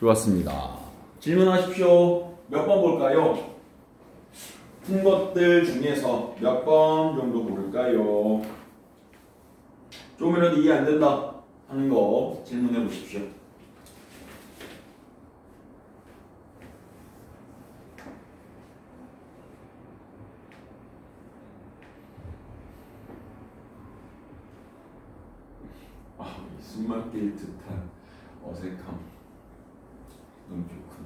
좋았습니다. 질문하십시오. 몇 번 볼까요? 푼 것들 중에서 몇 번 정도 볼까요? 조금이라도 이해 안 된다 하는 거 질문해 보십시오. 숨 막힐 듯한 어색함. 너무 좋군.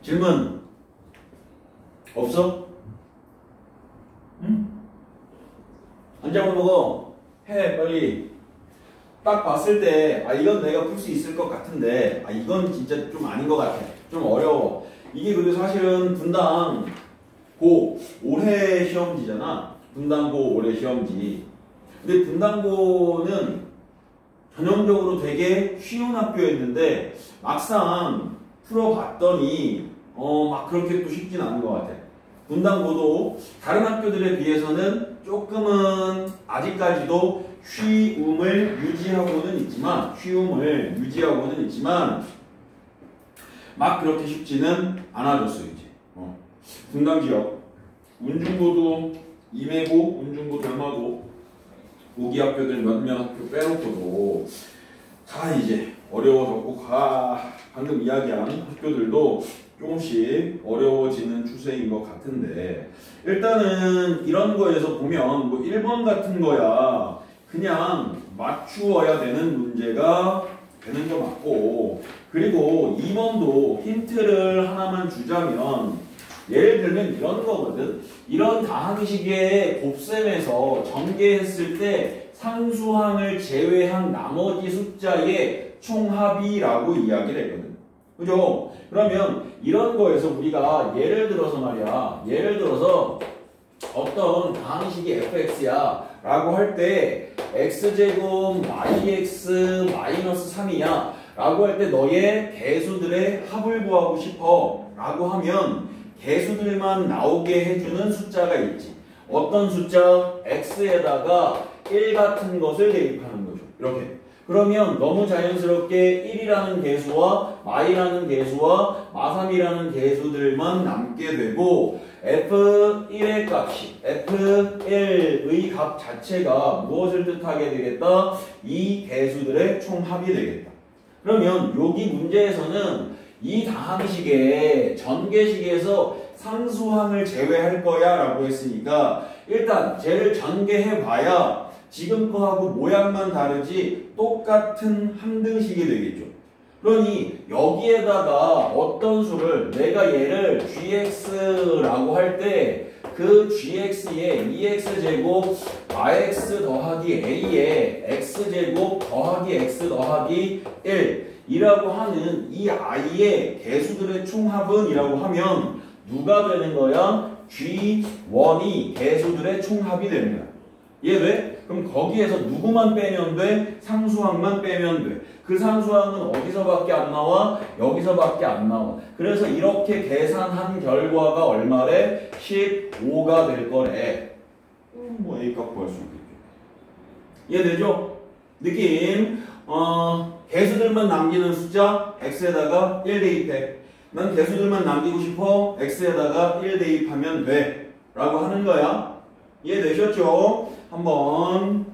질문 없어? 응? 앉아보는 거 해 빨리. 딱 봤을 때 이건 내가 풀 수 있을 것 같은데 이건 진짜 좀 아닌 것 같아. 좀 어려워. 이게 그리고 사실은 분당 고 올해 시험지잖아. 분당 고 올해 시험지. 근데 분당고는 전형적으로 되게 쉬운 학교였는데 막상 풀어봤더니 막 그렇게 또 쉽진 않은 것 같아. 분당고도 다른 학교들에 비해서는 조금은 아직까지도 쉬움을 유지하고는 있지만 막 그렇게 쉽지는 않아졌어요. 이제 분당 지역 운중고도 임해고 운중고 돌마고 고기 학교들 몇몇 학교 빼놓고도 다 이제 어려워졌고 방금 이야기한 학교들도 조금씩 어려워지는 추세인 것 같은데 일단은 이런 거에서 보면 뭐 1번 같은 거야 그냥 맞추어야 되는 문제가 되는 거 맞고 그리고 2번도 힌트를 하나만 주자면 예를 들면 이런 거거든. 이런 다항식의 곱셈에서 전개했을 때 상수항을 제외한 나머지 숫자의 총합이라고 이야기를 했거든. 그죠? 그러면 이런 거에서 우리가 예를 들어서 어떤 다항식이 fx야 라고 할 때 x제곱 yx 마이너스 3이야 라고 할 때 너의 개수들의 합을 구하고 싶어 라고 하면 개수들만 나오게 해주는 숫자가 있지. 어떤 숫자? x에다가 1 같은 것을 대입하는 거죠. 이렇게. 그러면 너무 자연스럽게 1이라는 개수와 y라는 개수와 마3이라는 개수들만 남게 되고 f1의 값이 f1의 값 자체가 무엇을 뜻하게 되겠다? 이 개수들의 총합이 되겠다. 그러면 여기 문제에서는 이 다항식의 전개식에서 상수항을 제외할 거야 라고 했으니까 일단 쟤를 전개해봐야 지금 거하고 모양만 다르지 똑같은 함등식이 되겠죠. 그러니 여기에다가 어떤 수를 내가 얘를 gx라고 할 때 그 gx에 2x제곱 rx 더하기 a에 x제곱 더하기 x 더하기 1 이라고 하는 이 i의 개수들의 총합은 이라고 하면 누가 되는 거야? G1이 개수들의 총합이 되는 거야. 이해돼? 그럼 거기에서 누구만 빼면 돼? 상수항만 빼면 돼. 그 상수항은 어디서밖에 안 나와? 여기서밖에 안 나와. 그래서 이렇게 계산한 결과가 얼마래? 15가 될 거래. 뭐 A값 구할 수 있겠죠. 이해되죠? 느낌? 개수들만 남기는 숫자 x에다가 1 대입해. 난 개수들만 남기고 싶어. x에다가 1 대입하면 돼. 라고 하는 거야. 이해되셨죠? 한번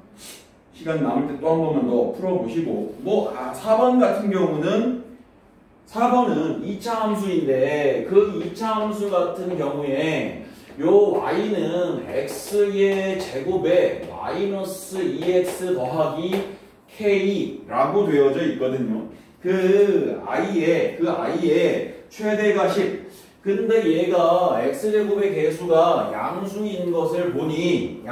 시간 남을 때 또 한 번만 더 풀어보시고 4번 같은 경우는 4번은 2차 함수인데 그 2차 함수 같은 경우에 요 y는 x의 제곱에 마이너스 2x 더하기 k라고 되어져 있거든요. 그 i의 최대가 10. 근데 얘가 x제곱의 개수가 양수인 것을 보니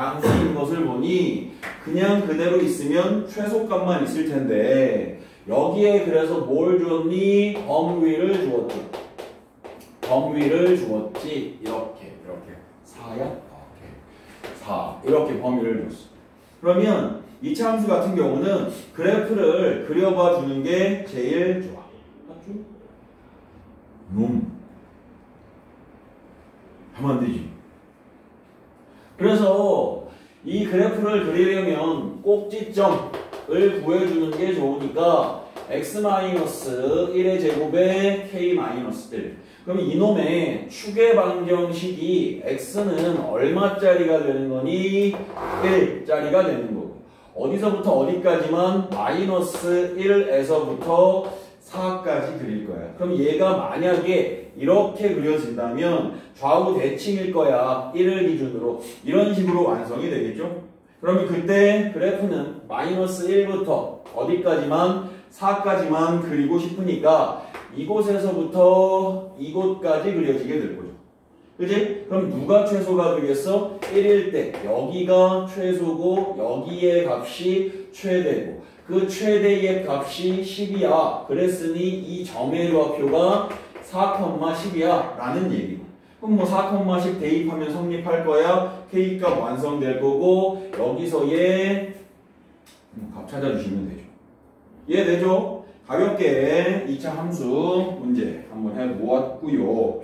그냥 그대로 있으면 최소값만 있을 텐데 여기에 그래서 뭘 줬니? 범위를 주었지. 이렇게 4야? 오케이. 4 이렇게 범위를 줬어. 그러면 2차 함수 같은 경우는 그래프를 그려봐 주는 게 제일 좋아. 맞죠? 하면 안 되지. 그래서 이 그래프를 그리려면 꼭지점을 구해주는 게 좋으니까 x-1의 제곱에 k-1. 그럼 이놈의 추계 방정식이 x는 얼마짜리가 되는 거니? 1짜리가 되는 거고. 어디서부터 어디까지만? 마이너스 1에서부터 4까지 그릴 거야. 그럼 얘가 만약에 이렇게 그려진다면 좌우 대칭일 거야. 1을 기준으로. 이런 식으로 완성이 되겠죠? 그러면 그때 그래프는 마이너스 1부터 어디까지만? 4까지만 그리고 싶으니까 이곳에서부터 이곳까지 그려지게 될 거죠. 그지? 그럼 누가 최소가 되겠어? 1일 때 여기가 최소고 여기의 값이 최대고 그 최대의 값이 10이야. 그랬으니 이 점의 좌표가 4,10이야 라는 얘기고. 그럼 뭐 4,10 대입하면 성립할 거야. K값 완성될 거고 여기서의 값 찾아주시면 되죠. 이해되죠? 가볍게 2차 함수 문제 한번 해보았고요.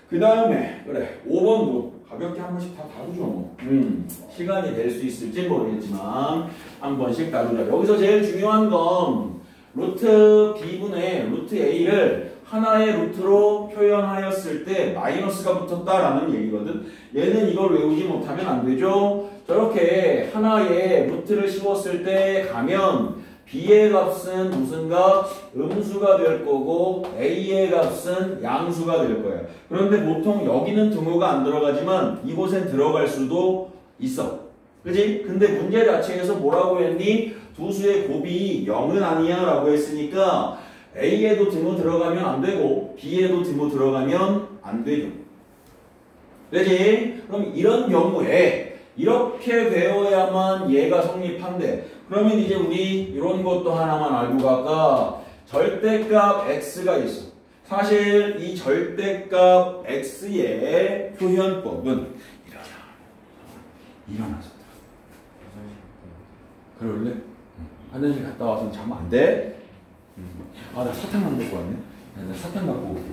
그 다음에 그래 5번도 가볍게 한 번씩 다 다루죠 뭐. 시간이 될 수 있을지 모르겠지만 한 번씩 다루자. 여기서 제일 중요한 건 루트 b분의 루트 a를 하나의 루트로 표현하였을 때 마이너스가 붙었다라는 얘기거든. 얘는 이걸 외우지 못하면 안 되죠. 저렇게 하나의 루트를 씌웠을 때 가면 b의 값은 무슨 값? 음수가 될 거고 a의 값은 양수가 될 거야. 그런데 보통 여기는 등호가 안 들어가지만 이곳엔 들어갈 수도 있어. 그지? 근데 문제 자체에서 뭐라고 했니? 두 수의 곱이 0은 아니야 라고 했으니까 a에도 등호 들어가면 안 되고 b에도 등호 들어가면 안 되죠. 그지? 그럼 이런 경우에 이렇게 되어야만 얘가 성립한대. 그러면 이제 우리 이런 것도 하나만 알고 갈까? 절대값 x가 있어. 사실 이 절대값 x의 표현법은 일어나서 그럴래? 화장실 갔다 와서 자면 안 돼? 아, 나 사탕 안 먹고 왔네? 나 사탕 갖고 올게.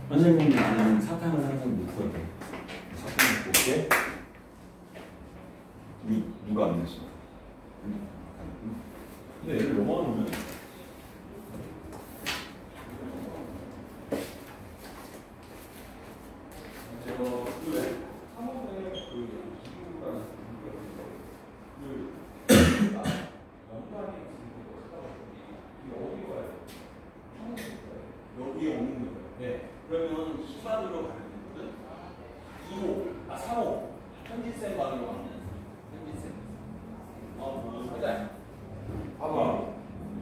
선생님이 나는 사탕을 항상 먹고 갈게. 사탕 갖고 올게. 누가 안 냈어? 근데 얘를 넘어가면 제가 왜? 3월에 그 이유가 여기에 오는 거예요. 네. 그러면 희반으로 가면 되거든. 2호, 3호. 현지쌤 반으로 가면 현지쌤. 그래. 봐봐.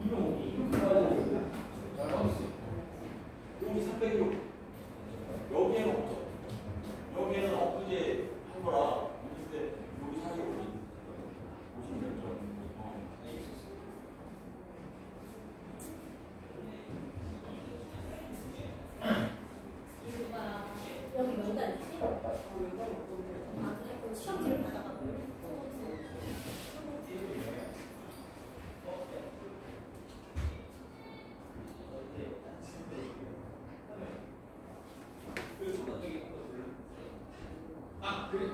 이렇게 가야 되는데. 잘 봤어. 여기 300kg. 여기에는 없어. 여기에는 엊그제 한 거라. 근데 여기 사이에 오시면 되죠. 여기 뭔가 있지? 시험지를 받아가고요.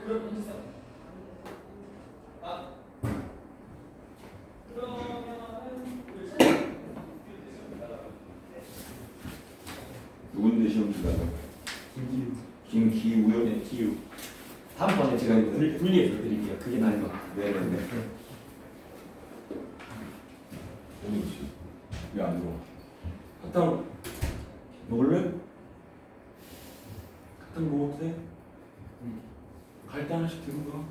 그럼 해주세요. 누군데 시험 치다가? 김기우요? 네, 기우. 다음번에 제가 분리해서 드릴게요. 그게 나은 것 같아요. 네네네. 왜 안 들어와? 사탕 먹을래? 사탕 먹어도 돼? 갈 때 하나씩 들은 거.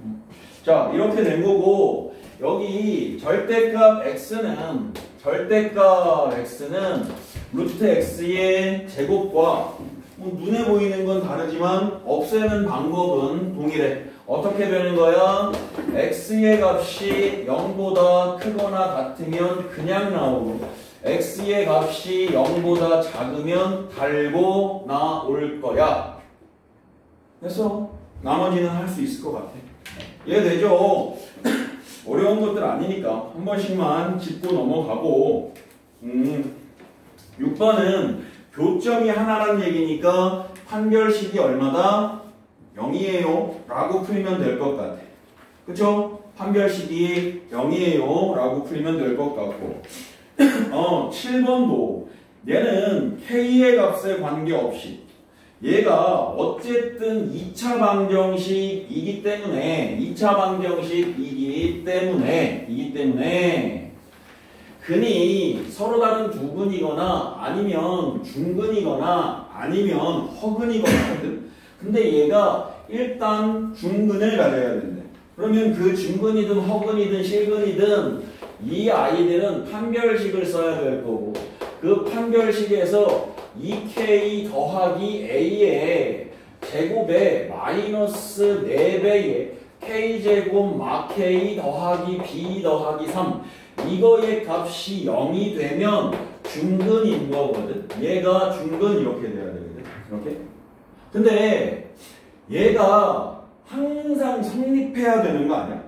자, 이렇게 된 거고 여기 절대값 x는 루트 x의 제곱과 눈에 보이는 건 다르지만 없애는 방법은 동일해. 어떻게 되는 거야? x의 값이 0보다 크거나 같으면 그냥 나오고 x의 값이 0보다 작으면 달고 나올 거야. 됐어? 나머지는 할 수 있을 것 같아. 이해되죠? 어려운 것들 아니니까 한 번씩만 짚고 넘어가고 6번은 교점이 하나란 얘기니까 판별식이 얼마다? 0이에요 라고 풀면 될 것 같아. 그쵸? 판별식이 0이에요 라고 풀면 될 것 같고 7번도 얘는 K의 값에 관계없이 얘가 어쨌든 2차 방정식이기 때문에 근이 서로 다른 두근이거나 아니면 중근이거나 아니면 허근이거나 근데 얘가 일단 중근을 가져야 된대. 그러면 그 중근이든 허근이든 실근이든 이 아이들은 판별식을 써야 될 거고 그 판별식에서 2K 더하기 A의 제곱에 마이너스 4배의 K제곱 마 K 더하기 B 더하기 3 이거의 값이 0이 되면 중근인 거거든. 얘가 중근 이렇게 돼야 되거든. 이렇게. 근데 얘가 항상 성립해야 되는 거 아니야?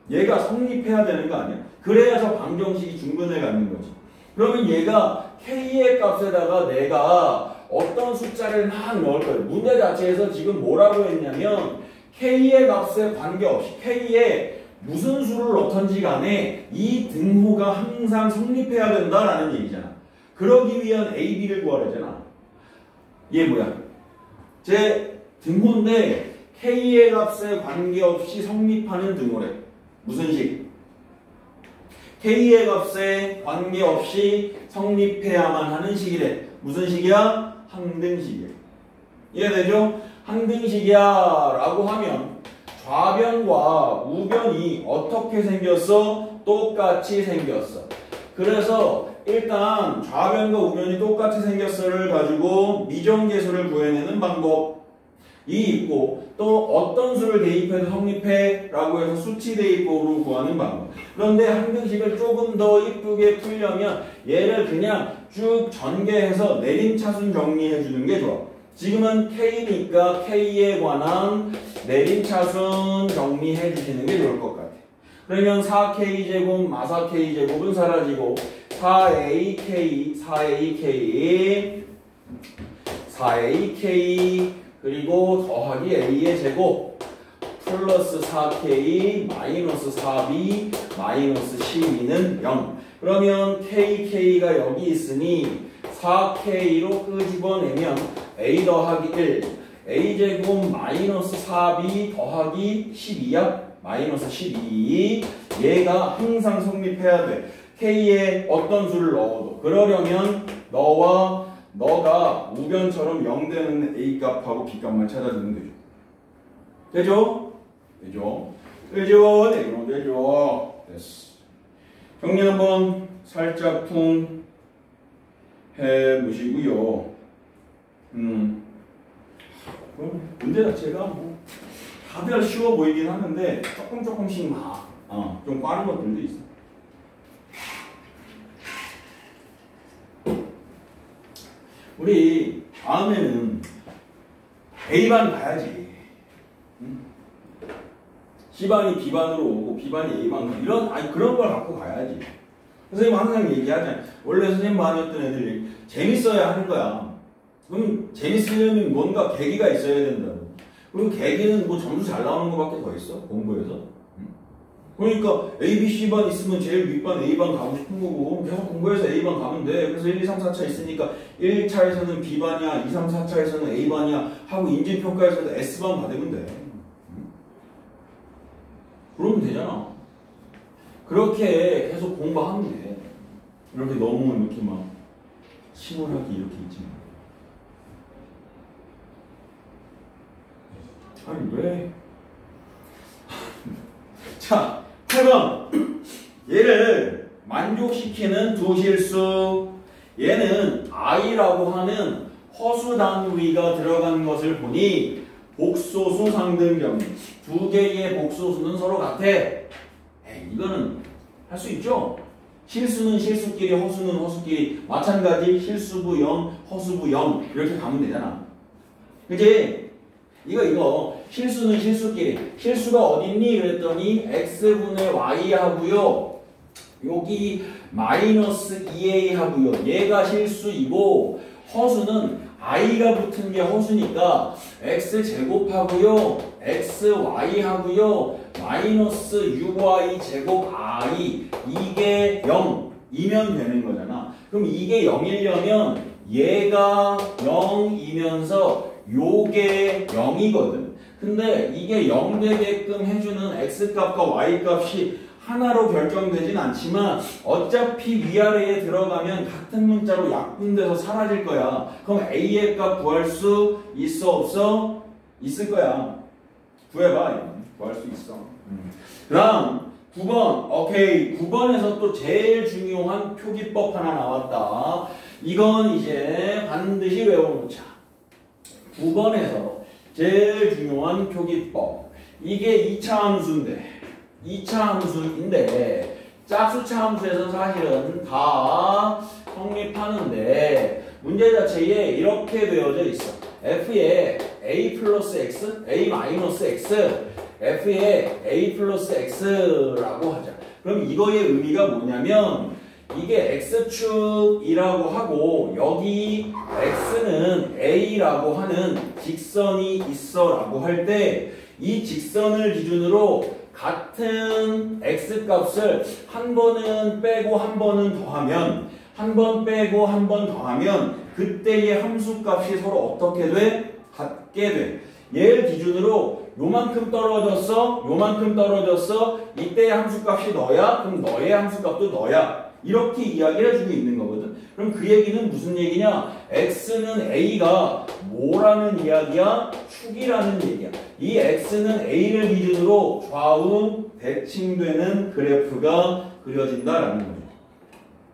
얘가 성립해야 되는 거 아니야? 그래야 저 방정식이 중근을 갖는 거지. 그러면 얘가 K의 값에다가 내가 어떤 숫자를 막 넣을 거예요. 문제 자체에서 지금 뭐라고 했냐면 K의 값에 관계없이 K에 무슨 수를 넣던지 간에 이 등호가 항상 성립해야 된다라는 얘기잖아. 그러기 위한 A, B를 구하려잖아. 얘 뭐야? 제 등호인데 K의 값에 관계없이 성립하는 등호래. 무슨 식? K의 값에 관계없이 성립해야만 하는 식이래. 무슨 식이야? 항등식이야. 이해되죠? 항등식이야 라고 하면 좌변과 우변이 어떻게 생겼어? 똑같이 생겼어. 그래서 일단 좌변과 우변이 똑같이 생겼어를 가지고 미정계수를 구해내는 방법이 있고 또 어떤 수를 대입해도 성립해 라고 해서 수치 대입법으로 구하는 방법. 그런데 항등식을 조금 더 이쁘게 풀려면 얘를 그냥 쭉 전개해서 내림차순 정리해 주는 게 좋아. 지금은 K니까 K에 관한 내림차순 정리해 주시는 게 좋을 것 같아. 그러면 4K제곱 마 4K제곱은 사라지고 4AK 그리고 더하기 A의 제곱 플러스 4K 마이너스 4B 마이너스 12는 0. 그러면 KK가 여기 있으니 4K로 끄집어내면 A 더하기 1 A제곱 마이너스 4B 더하기 12야? 마이너스 12 얘가 항상 성립해야 돼. K에 어떤 수를 넣어도. 그러려면 너가 우변처럼 0 되는 A 값하고 B 값만 찾아주면 되죠. 되죠? 되죠? 되죠? 되죠? 됐어. 정리 한번 살짝 쿵 해보시고요. 그럼 문제 자체가 뭐 다들 쉬워 보이긴 하는데 조금씩 좀 빠른 것들도 있어. 우리 다음에는 A반 가야지. C반이 B반으로 오고 B반이 A반 가고 그런 걸 갖고 가야지. 선생님 항상 얘기하잖아요. 원래 선생님 반이었던 애들이 재밌어야 하는 거야. 그럼 재밌으려면 뭔가 계기가 있어야 된다고. 그리고 계기는 뭐 점수 잘 나오는 것밖에 더 있어? 공부에서. 그러니까 A, B, C반 있으면 제일 윗반 A반 가고 싶은 거고 계속 공부해서 A반 가면 돼. 그래서 1, 2, 3, 4차 있으니까 1차에서는 B반이야 2, 3, 4차에서는 A반이야 하고 인지평가에서도 S반 받으면 돼. 그러면 되잖아. 그렇게 계속 공부하면 돼. 이렇게 너무 이렇게 막 침울하게 이렇게 있지 마. 아니 왜? 자 8번 얘를 만족시키는 두 실수. 얘는 I라고 하는 허수 단위가 들어간 것을 보니 복소수 상등정리. 두 개의 복소수는 서로 같아. 이거는 할 수 있죠? 실수는 실수끼리 허수는 허수끼리 마찬가지 실수부 0 허수부 0 이렇게 가면 되잖아. 그치? 이거 실수는 실수끼리 실수가 어딨니? 그랬더니 x분의 y 하고요 여기 마이너스 2a 하고요 얘가 실수이고 허수는 i가 붙은 게 허수니까 x제곱하고요 xy 하고요 마이너스 6y 제곱 i 이게 0 2면 되는 거잖아. 그럼 이게 0이려면 얘가 0이면서 요게 0이거든. 근데 이게 0 되게끔 해주는 x값과 y값이 하나로 결정되진 않지만 어차피 위아래에 들어가면 같은 문자로 약분돼서 사라질 거야. 그럼 a의 값 구할 수 있어 없어? 있을 거야. 구해봐. 구할 수 있어. 그 다음 9번. 오케이. 9번에서 또 제일 중요한 표기법 하나 나왔다. 이건 이제 반드시 외워놓자. 9번에서 제일 중요한 표기법. 이게 2차 함수인데 2차 함수인데 짝수차 함수에서 사실은 다 성립하는데 문제 자체에 이렇게 되어져 있어. f에 a 플러스 x, a 마이너스 x, f에 a 플러스 x라고 하자. 그럼 이거의 의미가 뭐냐면 이게 x축이라고 하고 여기 x는 a라고 하는 직선이 있어 라고 할 때 이 직선을 기준으로 같은 x값을 한 번은 빼고 한 번은 더하면 한 번 빼고 한 번 더하면 그때의 함수값이 서로 어떻게 돼? 같게 돼. 얘를 기준으로 요만큼 떨어졌어 요만큼 떨어졌어 이때의 함수값이 너야? 그럼 너의 함수값도 너야. 이렇게 이야기를 해주고 있는 거거든. 그럼 그 얘기는 무슨 얘기냐? x는 a가 뭐라는 이야기야? 축이라는 얘기야. 이 x는 a를 기준으로 좌우 대칭되는 그래프가 그려진다라는 거죠.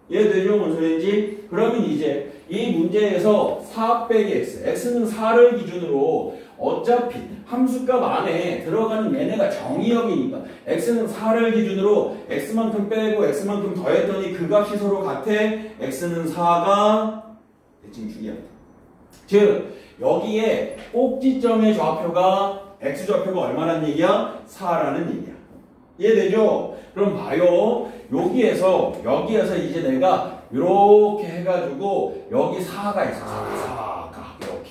이해되죠? 뭔 소리인지? 그러면 이제 이 문제에서 4 빼기 x, x는 4를 기준으로 어차피 함수값 안에 들어가는 얘네가 정의역이니까 x는 4를 기준으로 x만큼 빼고 x만큼 더했더니 그 값이 서로 같아. x는 4가 대칭축이야. 즉 여기에 꼭지점의 좌표가 x좌표가 얼마란 얘기야? 4라는 얘기야. 이해되죠? 그럼 봐요. 여기에서 이제 내가 이렇게 해가지고 여기 4가 있어. 4가 이렇게.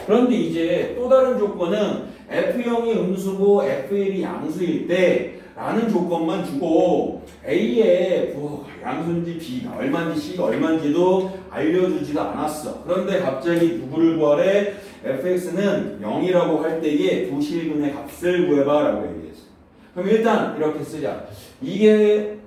그런데 이제 또 다른 조건은 F0이 음수고 F1이 양수일 때 라는 조건만 주고 A의 양수인지 B가 얼마인지 C가 얼마인지도 알려주지도 않았어. 그런데 갑자기 누구를 구하래? fx는 0이라고 할 때의 두 실근의 값을 구해봐 라고 얘기했어. 그럼 일단 이렇게 쓰자. 이게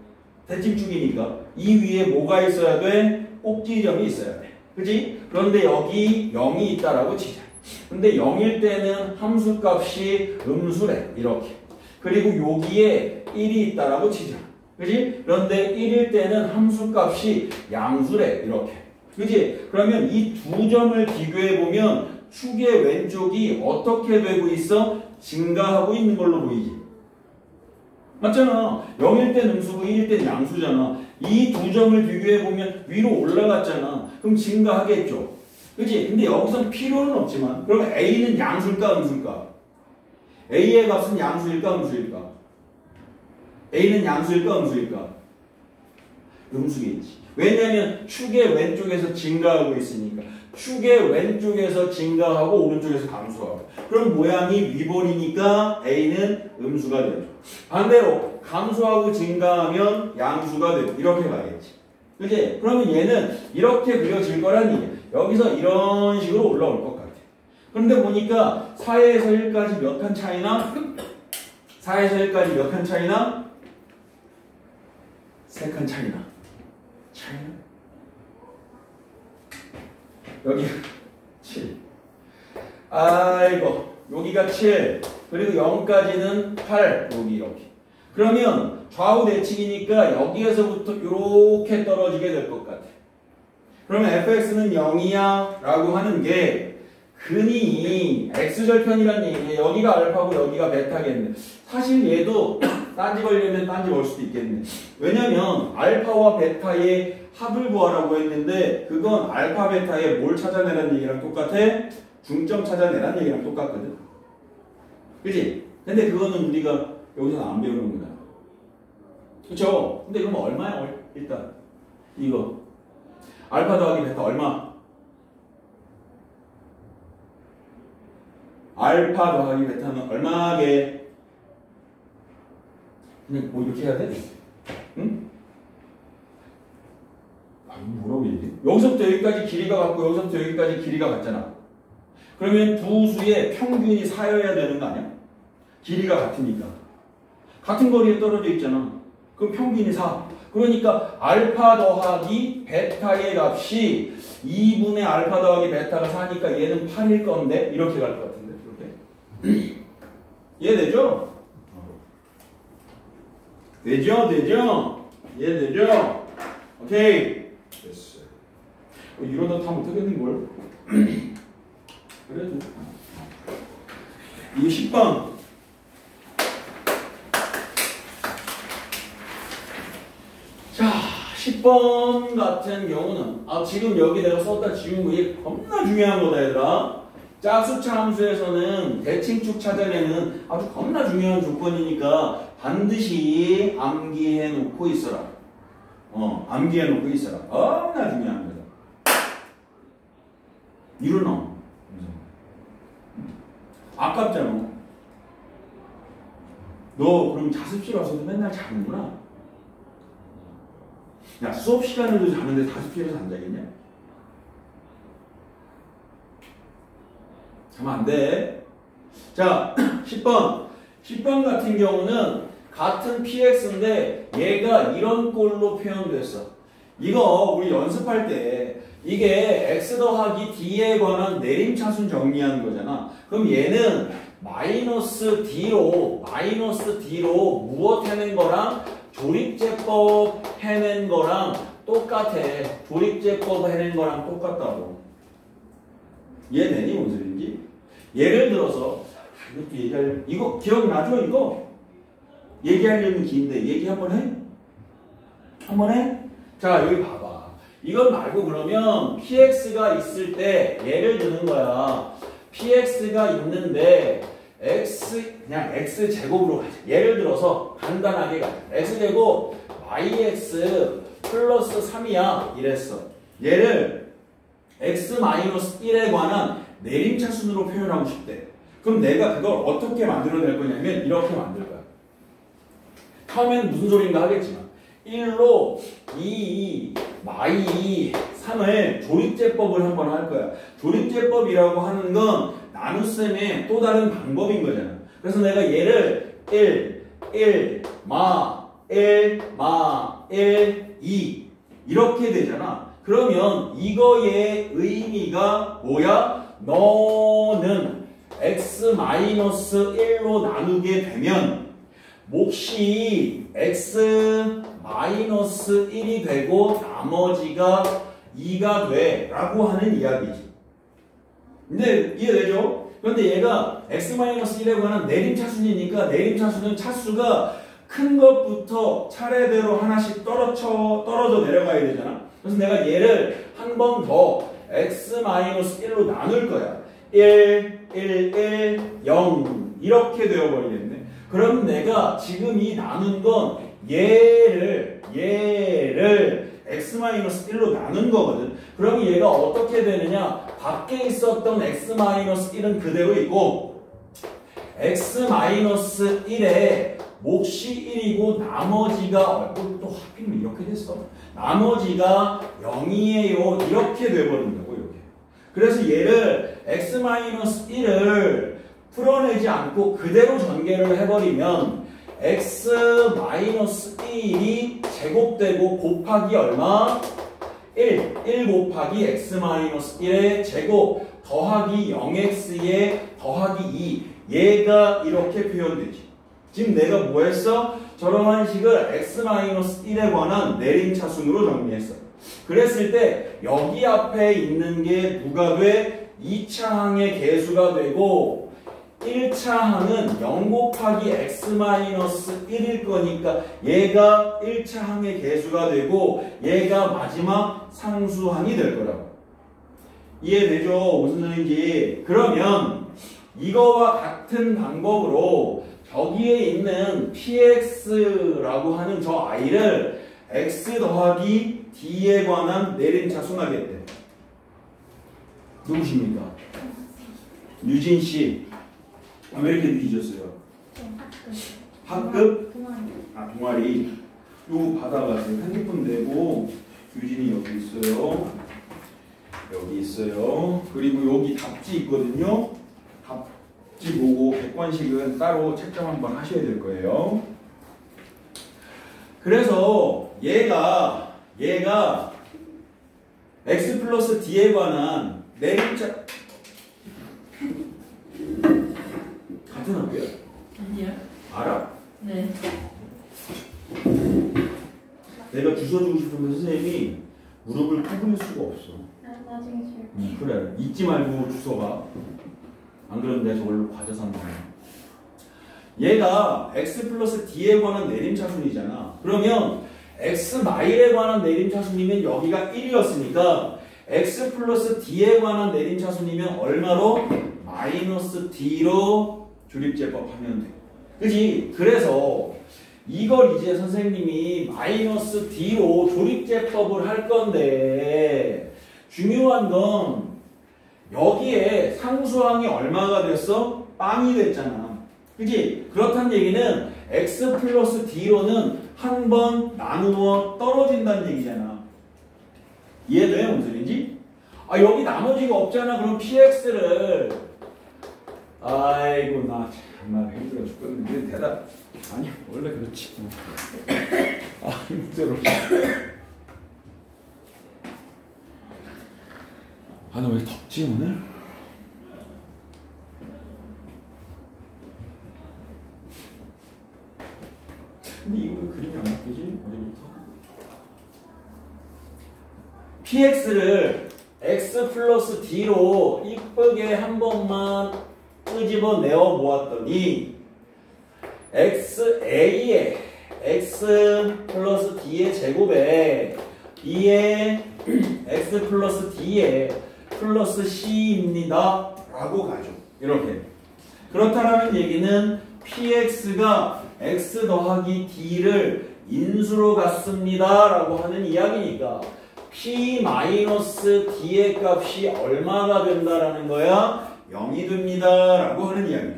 대칭축이니까 이 위에 뭐가 있어야 돼? 꼭지점이 있어야 돼. 그치? 그런데 여기 0이 있다라고 치자. 근데 0일 때는 함수값이 음수래. 이렇게. 그리고 여기에 1이 있다라고 치자. 그치? 그런데 1일 때는 함수값이 양수래. 이렇게. 그치? 그러면 이 두 점을 비교해보면 축의 왼쪽이 어떻게 되고 있어? 증가하고 있는 걸로 보이지. 맞잖아. 0일 땐 음수고 1일 땐 양수잖아. 이 두 점을 비교해보면 위로 올라갔잖아. 그럼 증가하겠죠. 그치? 근데 여기선 필요는 없지만 그러면 A는 양수일까 음수일까? A의 값은 양수일까 음수일까? A는 양수일까 음수일까? 음수겠지. 왜냐하면 축의 왼쪽에서 증가하고 있으니까. 축의 왼쪽에서 증가하고 오른쪽에서 감소하고. 그럼 모양이 위볼이니까 A는 음수가 되죠. 반대로 감소하고 증가하면 양수가 되고 이렇게 가겠지. 그치? 그러면 얘는 이렇게 그려질 거란 얘기야. 여기서 이런 식으로 올라올 것 같아. 그런데 보니까 4에서 1까지 몇 칸 차이나? 4에서 1까지 몇 칸 차이나? 3칸 차이나? 여기가 7. 아이고 여기가 7. 그리고 0까지는 8. 여기 이렇게. 그러면 좌우 대칭이니까 여기에서부터 이렇게 떨어지게 될 것 같아. 그러면 fx는 0이야 라고 하는 게 근이 x절편이란 얘기예요. 여기가 알파고 여기가 베타겠네. 사실 얘도 딴지 걸려면 딴지 걸 수도 있겠네. 왜냐면 알파와 베타의 합을 구하라고 했는데 그건 알파 베타의 뭘 찾아내라는 얘기랑 똑같아? 중점 찾아내라는 얘기랑 똑같거든. 그치? 근데 그거는 우리가 여기서는 안 배우는 거다. 그쵸? 근데 그러면 얼마야? 일단 이거 알파 더하기 베타 얼마? 알파 더하기 베타는 얼마게? 그냥 뭐 이렇게 해야 돼? 응? 뭐라고 얘기해? 여기서부터 여기까지 길이가 같고 여기서부터 여기까지 길이가 같잖아. 그러면 두 수의 평균이 4여야 되는 거 아니야? 길이가 같으니까. 같은 거리에 떨어져 있잖아. 그럼 평균이 4. 그러니까 알파 더하기 베타의 값이 2분의 알파 더하기 베타가 4니까 얘는 8일 건데 이렇게 갈 것 같은데. 이렇게. 이해되죠? 되죠? 이해되죠? 오케이. 됐어요. 이러다 다 못하겠는걸? 그래도. 이거 10번. 자, 10번 같은 경우는 지금 여기 내가 썼다 지운 거 이게 겁나 중요한 거다 얘들아. 짝수차 함수에서는 대칭축 찾아내는 아주 겁나 중요한 조건이니까 반드시 암기해 놓고 있어라. 암기해 놓고 있어라. 겁나 중요한 거다. 이루나? 아깝잖아. 너 그럼 자습실 와서도 맨날 자는구나. 야, 수업 시간에도 자는데 자습실에서 안 자겠냐? 자면 안 돼. 자, 10번. 10번 같은 경우는 같은 px인데 얘가 이런 꼴로 표현됐어. 이거 우리 연습할 때 이게 x 더하기 d에 관한 내림차순 정리하는 거잖아. 그럼 얘는 마이너스 d로 무엇 해낸 거랑 조립제법 해낸 거랑 똑같아. 조립제법 해낸 거랑 똑같다고. 이해되니? 무슨 소리인지? 예를 들어서 이것도 이거 기억나죠? 이거? 얘기하려면 긴데 얘기 한번 해? 한번 해? 자, 여기 봐봐. 이건 말고 그러면 px가 있을 때 예를 드는 거야. px가 있는데 그냥 x제곱으로 가자. 예를 들어서 간단하게 가자. x제곱 yx 플러스 3이야 이랬어. 얘를 x-1에 관한 내림차순으로 표현하고 싶대. 그럼 내가 그걸 어떻게 만들어낼 거냐면 이렇게 만들 거야. 처음엔 무슨 소린가 하겠지만 1로 2, 마이 3을 조립제법을 한번 할 거야. 조립제법이라고 하는 건 나눗셈의 또 다른 방법인 거잖아. 그래서 내가 얘를 1, 마, 2 이렇게 되잖아. 그러면 이거의 의미가 뭐야? 너는 x-1로 나누게 되면 몫이 x-1이 되고 나머지가 2가 돼 라고 하는 이야기지. 근데 이해되죠? 그런데 얘가 x-1에 관한 내림차순이니까 내림차순은 차수가 큰 것부터 차례대로 하나씩 떨어져 내려가야 되잖아. 그래서 내가 얘를 한 번 더 x-1로 나눌 거야. 1, 0 이렇게 되어버리겠네. 그럼 내가 지금 이 나눈 건 얘를 x-1로 나눈 거거든. 그럼 얘가 어떻게 되느냐? 밖에 있었던 x-1은 그대로 있고 x-1에 몫이 1이고 나머지가 또 하필이면 이렇게 됐어. 나머지가 0이에요. 이렇게 돼버린다고 이렇게. 그래서 얘를 x-1을 풀어내지 않고 그대로 전개를 해버리면 x-1이 제곱되고 곱하기 얼마? 1 곱하기 x-1의 제곱 더하기 0x의 더하기 2 얘가 이렇게 표현되지. 지금 내가 뭐 했어? 저러한 식을 x-1에 관한 내림차순으로 정리했어. 그랬을 때 여기 앞에 있는 게 누가 돼? 2차 항의 개수가 되고 1차 항은 0 곱하기 x-1일 거니까 얘가 1차 항의 개수가 되고 얘가 마지막 상수항이 될 거라고. 이해되죠? 무슨 소리인지. 그러면 이거와 같은 방법으로 저기에 있는 px라고 하는 저 i를 x 더하기 d에 관한 내림차순하겠대. 누구십니까? 유진씨. 왜 이렇게 늦으셨어요? 학급? 동아리. 동아리. 요거 받아가세요. 핸드폰 내고 규진이 여기 있어요. 여기 있어요. 그리고 여기 답지 있거든요. 답지 보고 객관식은 따로 채점 한번 하셔야 될 거예요. 그래서 얘가 x 플러스 d에 관한 내림차 같은 학교야? 아니요. 알아? 네. 내가 주워 주고 싶은데 선생님이 무릎을 꿇을 수가 없어. 나중에 줄게. 그래. 잊지 말고 주워봐. 안 그러면 내가 저걸로 과자 산다. 얘가 x 플러스 d에 관한 내림차순이잖아. 그러면 x 마일에 관한 내림차순이면 여기가 1이었으니까 x 플러스 d에 관한 내림차순이면 얼마로? 마이너스 d로 조립제법 하면 돼. 그지? 그래서 이걸 이제 선생님이 마이너스 d로 조립제법을 할 건데 중요한 건 여기에 상수항이 얼마가 됐어? 빵이 됐잖아. 그치? 그렇다는 얘기는 x 플러스 d로는 한 번 나누어 떨어진다는 얘기잖아. 이해돼? 무슨 소리인지? 아 여기 나머지가 없잖아. 그럼 px를 아이고 나 정말 힘들어 죽겠는데 대답 아니 원래 그렇지. 아 힘들어. 아 너 왜 덥지 오늘? 근데 이거 왜 그림이 안 바뀌지? 어제부터? px를 x 플러스 d로 이쁘게 한 번만 끄집어 내어 보았더니 xa에 x 플러스 d의 제곱에 b에 x 플러스 d의 플러스 c입니다 라고 가죠. 이렇게. 그렇다라는 얘기는 px가 x 더하기 d를 인수로 갖습니다 라고 하는 이야기니까 p 마이너스 d의 값이 얼마가 된다라는 거야? 0이 됩니다 라고 하는 이야기예요.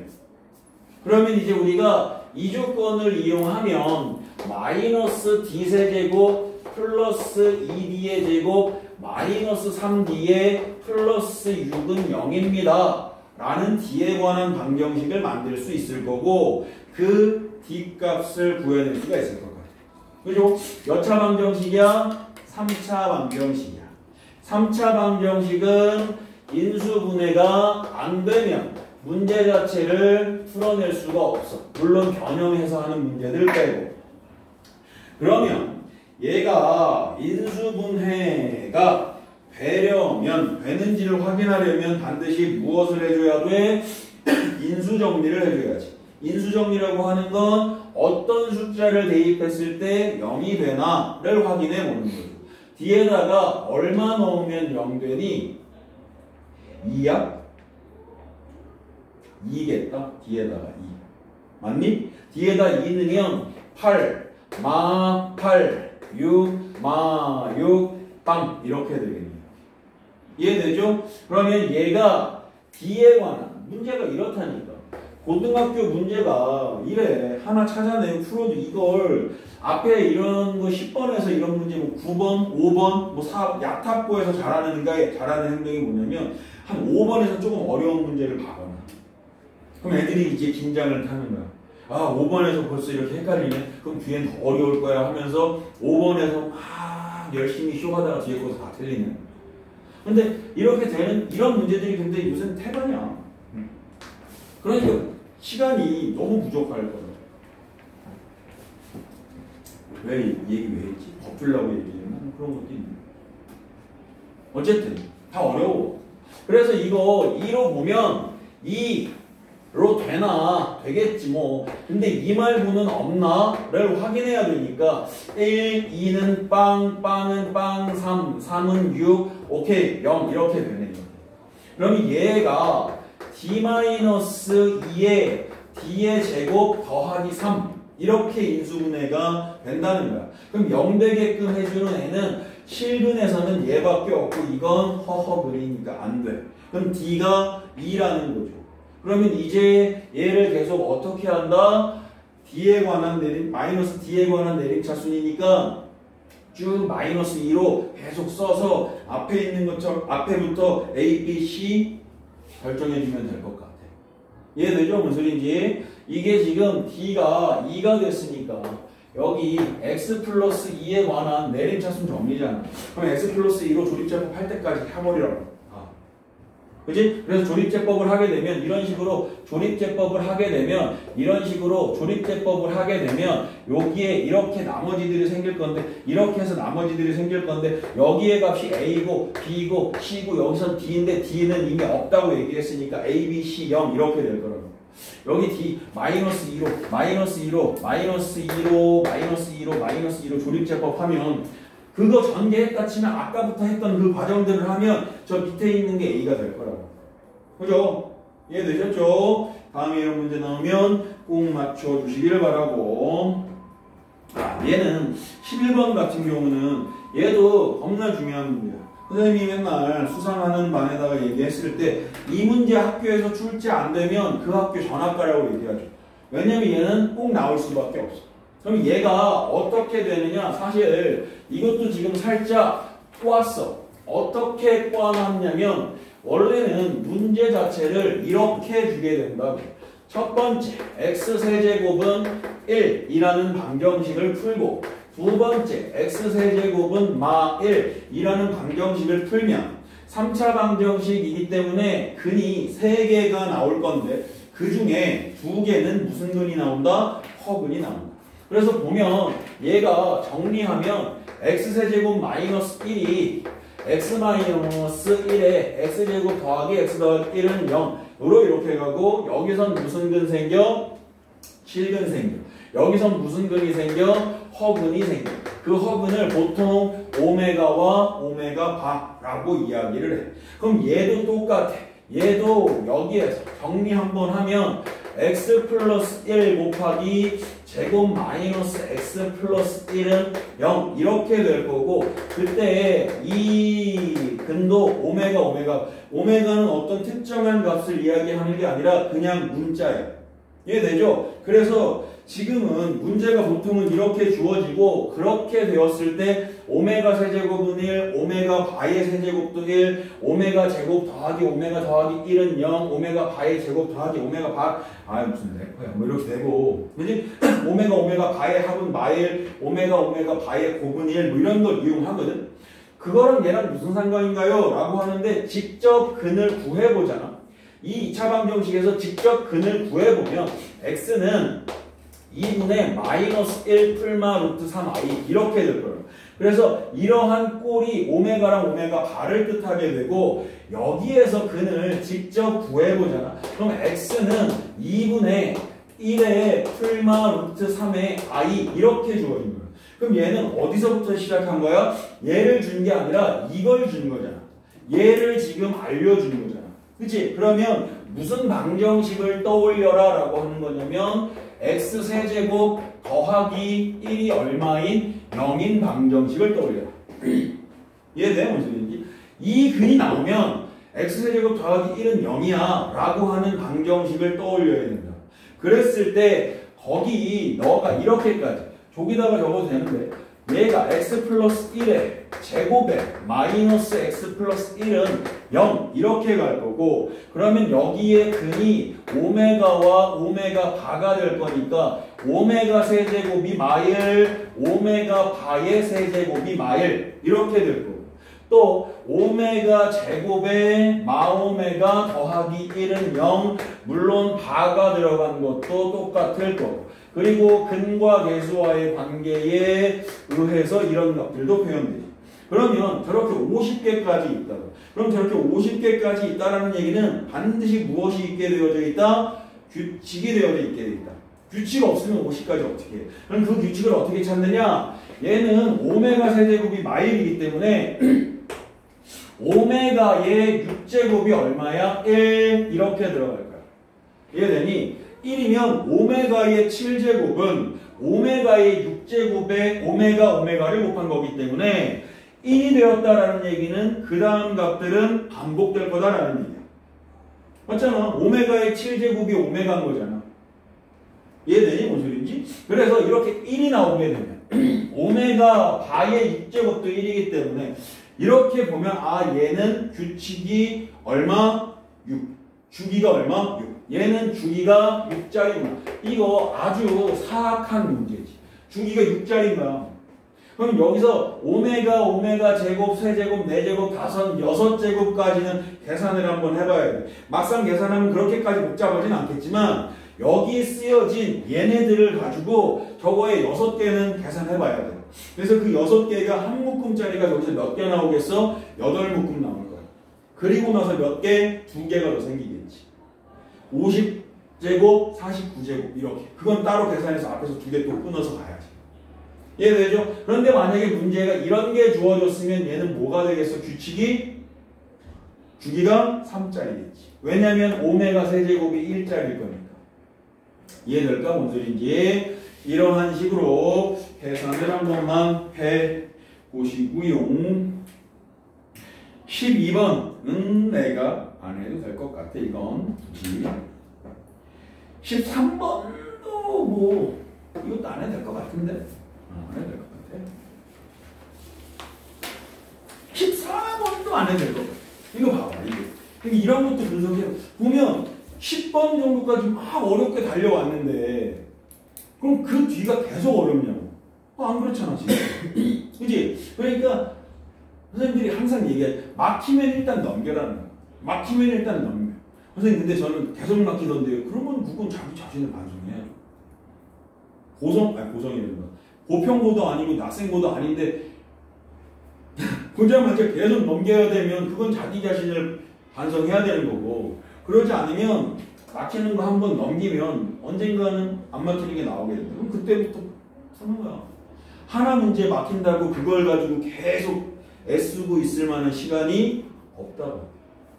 그러면 이제 우리가 이 조건을 이용하면 마이너스 d세제곱 플러스 2d의 제곱 마이너스 3d의 플러스 6은 0입니다 라는 d에 관한 방정식을 만들 수 있을 거고 그 d 값을 구해낼 수가 있을 것 같아요. 그죠? 몇 차 방정식이야? 3차 방정식이야. 3차 방정식은 인수분해가 안 되면 문제 자체를 풀어낼 수가 없어. 물론 변형해서 하는 문제들 빼고. 그러면 얘가 인수분해가 되려면 되는지를 확인하려면 반드시 무엇을 해줘야 돼? 인수정리를 해줘야지. 인수정리라고 하는 건 어떤 숫자를 대입했을 때 0이 되나를 확인해 보는 거죠. 뒤에다가 얼마 넣으면 0 되니? 2야? 2겠다. 뒤에다가 2. 맞니? 뒤에다 2 넣으면 8, 마 8, 6, 마 6, 빵 이렇게 되겠네요. 이해되죠? 그러면 얘가 D에 관한 문제가 이렇다니까. 고등학교 문제가 이래. 하나 찾아내고 풀어도 이걸 앞에 이런 거 10번에서 이런 문제 뭐 9번, 5번, 뭐 4, 약탑고에서 잘하는 행동이 뭐냐면 한 5번에서 조금 어려운 문제를 봐거나. 그럼 애들이 이제 긴장을 하는 거야. 아, 5번에서 벌써 이렇게 헷갈리네? 그럼 뒤엔 더 어려울 거야 하면서 5번에서 막 열심히 쇼하다가 뒤에 거서 다 틀리는. 근데 이렇게 되는, 이런 문제들이 근데 요새는 태반이야. 그러니까 시간이 너무 부족할 거야. 왜, 이 얘기 왜 했지? 덮으려고 얘기했나? 그런 것도 있네. 어쨌든, 다 어려워. 그래서 이거 2로 보면 2로 되나? 되겠지 뭐. 근데 이 말고는 없나? 를 확인해야 되니까 1, 2는 빵, 빵은 빵, 3, 3은 6, 오케이, 0 이렇게 되네. 그러면 얘가 d-2에 d의 제곱 더하기 3 이렇게 인수분해가 된다는 거야. 그럼 0 되게끔 해주는 애는 실근에서는 얘밖에 없고 이건 허허그리니까 안 돼. 그럼 d가 2라는 거죠. 그러면 이제 얘를 계속 어떻게 한다? d에 관한 내림, 마이너스 d에 관한 내림차순이니까 쭉 마이너스 2로 계속 써서 앞에 있는 것처럼 앞에부터 A, B, C 결정해주면 될 것 같아. 이해되죠? 무슨 소리인지? 이게 지금 D가 2가 됐으니까 여기 x 플러스 2에 관한 내림차순 정리잖아. 그럼 x 플러스 2로 조립제법 할 때까지 해버리라고. 그지? 그래서 조립제법을 하게 되면 이런 식으로 조립제법을 하게 되면 여기에 이렇게 나머지들이 생길 건데 이렇게 해서 나머지들이 생길 건데 여기에 값이 A고 B고 C고 여기서 D인데 D는 이미 없다고 얘기했으니까 A, B, C, 0 이렇게 될 거라고. 여기 D 마이너스 2로 조립제법 하면 그거 전개했다 치면 아까부터 했던 그 과정들을 하면 저 밑에 있는 게 A가 될 거라고. 그죠? 이해되셨죠? 다음에 이런 문제 나오면 꼭 맞춰주시기를 바라고. 얘는 11번 같은 경우는 얘도 겁나 중요한 문제야. 선생님이 맨날 수상하는 반에다가 얘기했을 때 이 문제 학교에서 출제 안 되면 그 학교 전학가라고 얘기하죠. 왜냐면 얘는 꼭 나올 수밖에 없어. 그럼 얘가 어떻게 되느냐? 사실 이것도 지금 살짝 꼬았어. 어떻게 꼬아놨냐면 원래는 문제 자체를 이렇게 주게 된다고. 첫 번째 x세제곱은 1이라는 방정식을 풀고 두 번째 x세제곱은 마 1이라는 방정식을 풀면 3차 방정식이기 때문에 근이 3개가 나올 건데 그 중에 2개는 무슨 근이 나온다? 허근이 나온다. 그래서 보면 얘가 정리하면 x세제곱 마이너스 1이 x 마이너스 1에 x제곱 더하기 x 더하기 1은 0으로 이렇게 가고 여기선 무슨 근 생겨? 7근 생겨. 여기선 무슨 근이 생겨? 허근이 생겨. 그 허근을 보통 오메가와 오메가 바라고 이야기를 해. 그럼 얘도 똑같아. 얘도 여기에서 정리 한번 하면 x 플러스 1 곱하기 제곱 마이너스 x 플러스 1은 0 이렇게 될 거고 그때 이 근도 오메가는 어떤 특정한 값을 이야기하는 게 아니라 그냥 문자예요. 이해되죠? 그래서 지금은 문제가 보통은 이렇게 주어지고 그렇게 되었을 때 오메가 세제곱은 1, 오메가 바의 세제곱도 1, 오메가 제곱 더하기 오메가 더하기 1은 0, 오메가 바의 제곱 더하기 오메가 바 무슨 래퍼야 뭐 이렇게 되고 그지? 오메가 바의 합은 마일, 오메가 바의 곱은 1 뭐 이런 걸 이용하거든. 그거랑 얘랑 무슨 상관인가요? 라고 하는데 직접 근을 구해보잖아. 이 2차 방정식에서 직접 근을 구해보면 x는 2분의 마이너스 1 풀마 루트 3i 이렇게 될 거예요. 그래서 이러한 꼴이 오메가랑 오메가 바를 뜻하게 되고 여기에서 근을 직접 구해보잖아. 그럼 x는 2분의 1의 풀마 루트 3의 i 이렇게 주어진 거예요. 그럼 얘는 어디서부터 시작한 거야? 얘를 준 게 아니라 이걸 준 거잖아. 얘를 지금 알려준 거잖아. 그치? 그러면 무슨 방정식을 떠올려라 라고 하는 거냐면 x세제곱 더하기 1이 얼마인 0인 방정식을 떠올려라. 이해돼? 무슨 소리인지? 이 근이 나오면 x세제곱 더하기 1은 0이야 라고 하는 방정식을 떠올려야 된다. 그랬을 때 거기 너가 이렇게까지 저기다가 적어도 되는데 얘가 x 플러스 1에 제곱에 마이너스 x 플러스 1은 0 이렇게 갈 거고 그러면 여기에 근이 오메가와 오메가 바가 될 거니까 오메가 세제곱이 마일 오메가 바의 세제곱이 마일 이렇게 될 거고 또 오메가 제곱에 마오메가 더하기 1은 0 물론 바가 들어간 것도 똑같을 거고 그리고 근과 계수와의 관계에 의해서 이런 것들도 표현되지. 그러면 저렇게 50개까지 있다. 그럼 저렇게 50개까지 있다라는 얘기는 반드시 무엇이 있게 되어져 있다? 규칙이 되어져 있게 돼 있다. 규칙 없으면 50까지 어떻게 해? 그럼 그 규칙을 어떻게 찾느냐? 얘는 오메가 세제곱이 마일이기 때문에 오메가의 6제곱이 얼마야? 1 이렇게 들어갈 거야. 이해되니? 1이면 오메가의 7제곱은 오메가의 6제곱에 오메가를 곱한 거기 때문에 1이 되었다라는 얘기는 그 다음 값들은 반복될 거다라는 얘기야. 맞잖아. 오메가의 7제곱이 오메가인 거잖아. 이해되니? 뭔 소리인지? 그래서 이렇게 1이 나오게 되면 오메가 바의 6제곱도 1이기 때문에 이렇게 보면 얘는 규칙이 얼마? 6. 주기가 얼마? 6. 얘는 주기가 6짜리구나. 이거 아주 사악한 문제지. 주기가 6짜리인 거야. 그럼 여기서 오메가 제곱, 세제곱, 네제곱, 다섯, 6제곱까지는 계산을 한번 해봐야 돼. 막상 계산하면 그렇게까지 복잡하진 않겠지만 여기 쓰여진 얘네들을 가지고 저거에 6개는 계산해봐야 돼. 그래서 그 6개가 한 묶음짜리가 여기서 몇 개 나오겠어? 8묶음 나올 거야. 그리고 나서 몇 개? 2개가 더 생기겠지. 50제곱, 49제곱 이렇게. 그건 따로 계산해서 앞에서 2개 또 끊어서 가야지. 이해되죠? 그런데 만약에 문제가 이런 게 주어졌으면 얘는 뭐가 되겠어? 규칙이? 주기가 3짜리겠지. 왜냐면 오메가 세제곱이 1짜리일 거니까. 이해될까? 뭔 소리인지. 이러한 식으로 계산을 한 번만 해보시고요. 12번은 내가 안 해도 될 것 같아. 이건 13번도 뭐 이것도 안 해도 될 것 같은데 안 해도 될 것 같아. 14번도 안 해도 될 것 같아. 이거 봐봐. 이게 이런 것도 분석해 보면 10번 정도까지 막 어렵게 달려왔는데 그럼 그 뒤가 계속 어렵냐고. 안 그렇잖아 지금. 그치? 그러니까 선생님들이 항상 얘기해. 막히면 일단 넘겨라는 거야. 막히면 일단 넘겨. 선생님 근데 저는 계속 막히던데요. 그러면 그건 자기 자신을 반성해. 고성이란다. 고평고도 아니고 낙생고도 아닌데 보자마자 계속 넘겨야 되면 그건 자기 자신을 반성해야 되는 거고, 그러지 않으면 막히는 거 한 번 넘기면 언젠가는 안 막히는 게 나오게 된다. 그럼 그때부터 푸는 거야. 하나 문제 막힌다고 그걸 가지고 계속 애쓰고 있을 만한 시간이 없다고.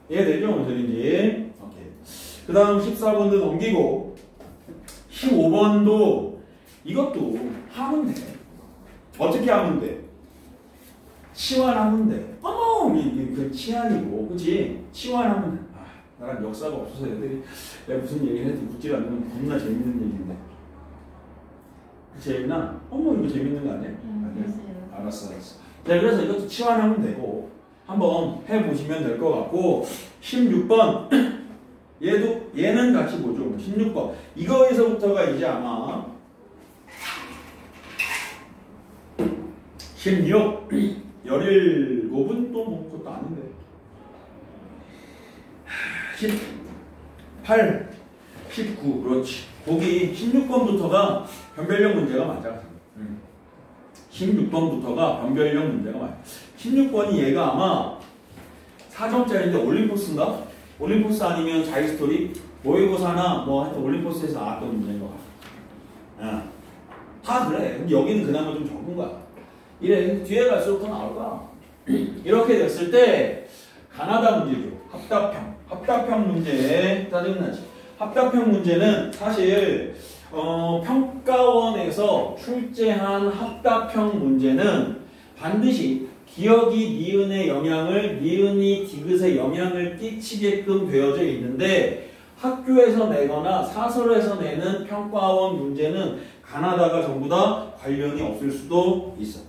이해되죠? 무슨 소리인지. 오케이. 그 다음 14번도 넘기고 15번도 이것도 하면 돼. 어떻게 하면 돼? 치환하면 돼. 그 치환이고, 그치? 치환하면 돼. 나랑 역사가 없어서 애들이 내가 무슨 얘기를 해도 묻질 않으면 겁나 재밌는 얘기인데. 재밌나? 이거 재밌는 거 아니야? 알았어. 네, 그래서 이것도 치환하면 되고 한번 해보시면 될 것 같고, 16번 얘는 같이 보죠. 16번 이거에서부터가 이제 아마 16 17은 또 뭐 그것도 아닌데 18 19 그렇지. 거기 16번부터가 변별력 문제가 맞아. 16번부터가 변별력 문제가 맞아. 16번이 얘가 아마 4점짜리인데 올림포스인가? 올림포스 아니면 자이스토리? 모의고사나 뭐 하여튼 올림포스에서 나왔던 문제인 것 같아. 다 그래. 근데 여기는 그나마 좀 적은 거야. 이래 뒤에 갈수록 더 나올 거야. 이렇게 됐을 때 가나다 문제죠. 합답형 문제 짜증나지. 합답형 문제는 사실 평가원에서 출제한 합답형 문제는 반드시 기억이 니은의 영향을, 니은이 디귿의 영향을 끼치게끔 되어져 있는데, 학교에서 내거나 사설에서 내는 평가원 문제는 가나다가 전부 다 관련이 없을 수도 있어.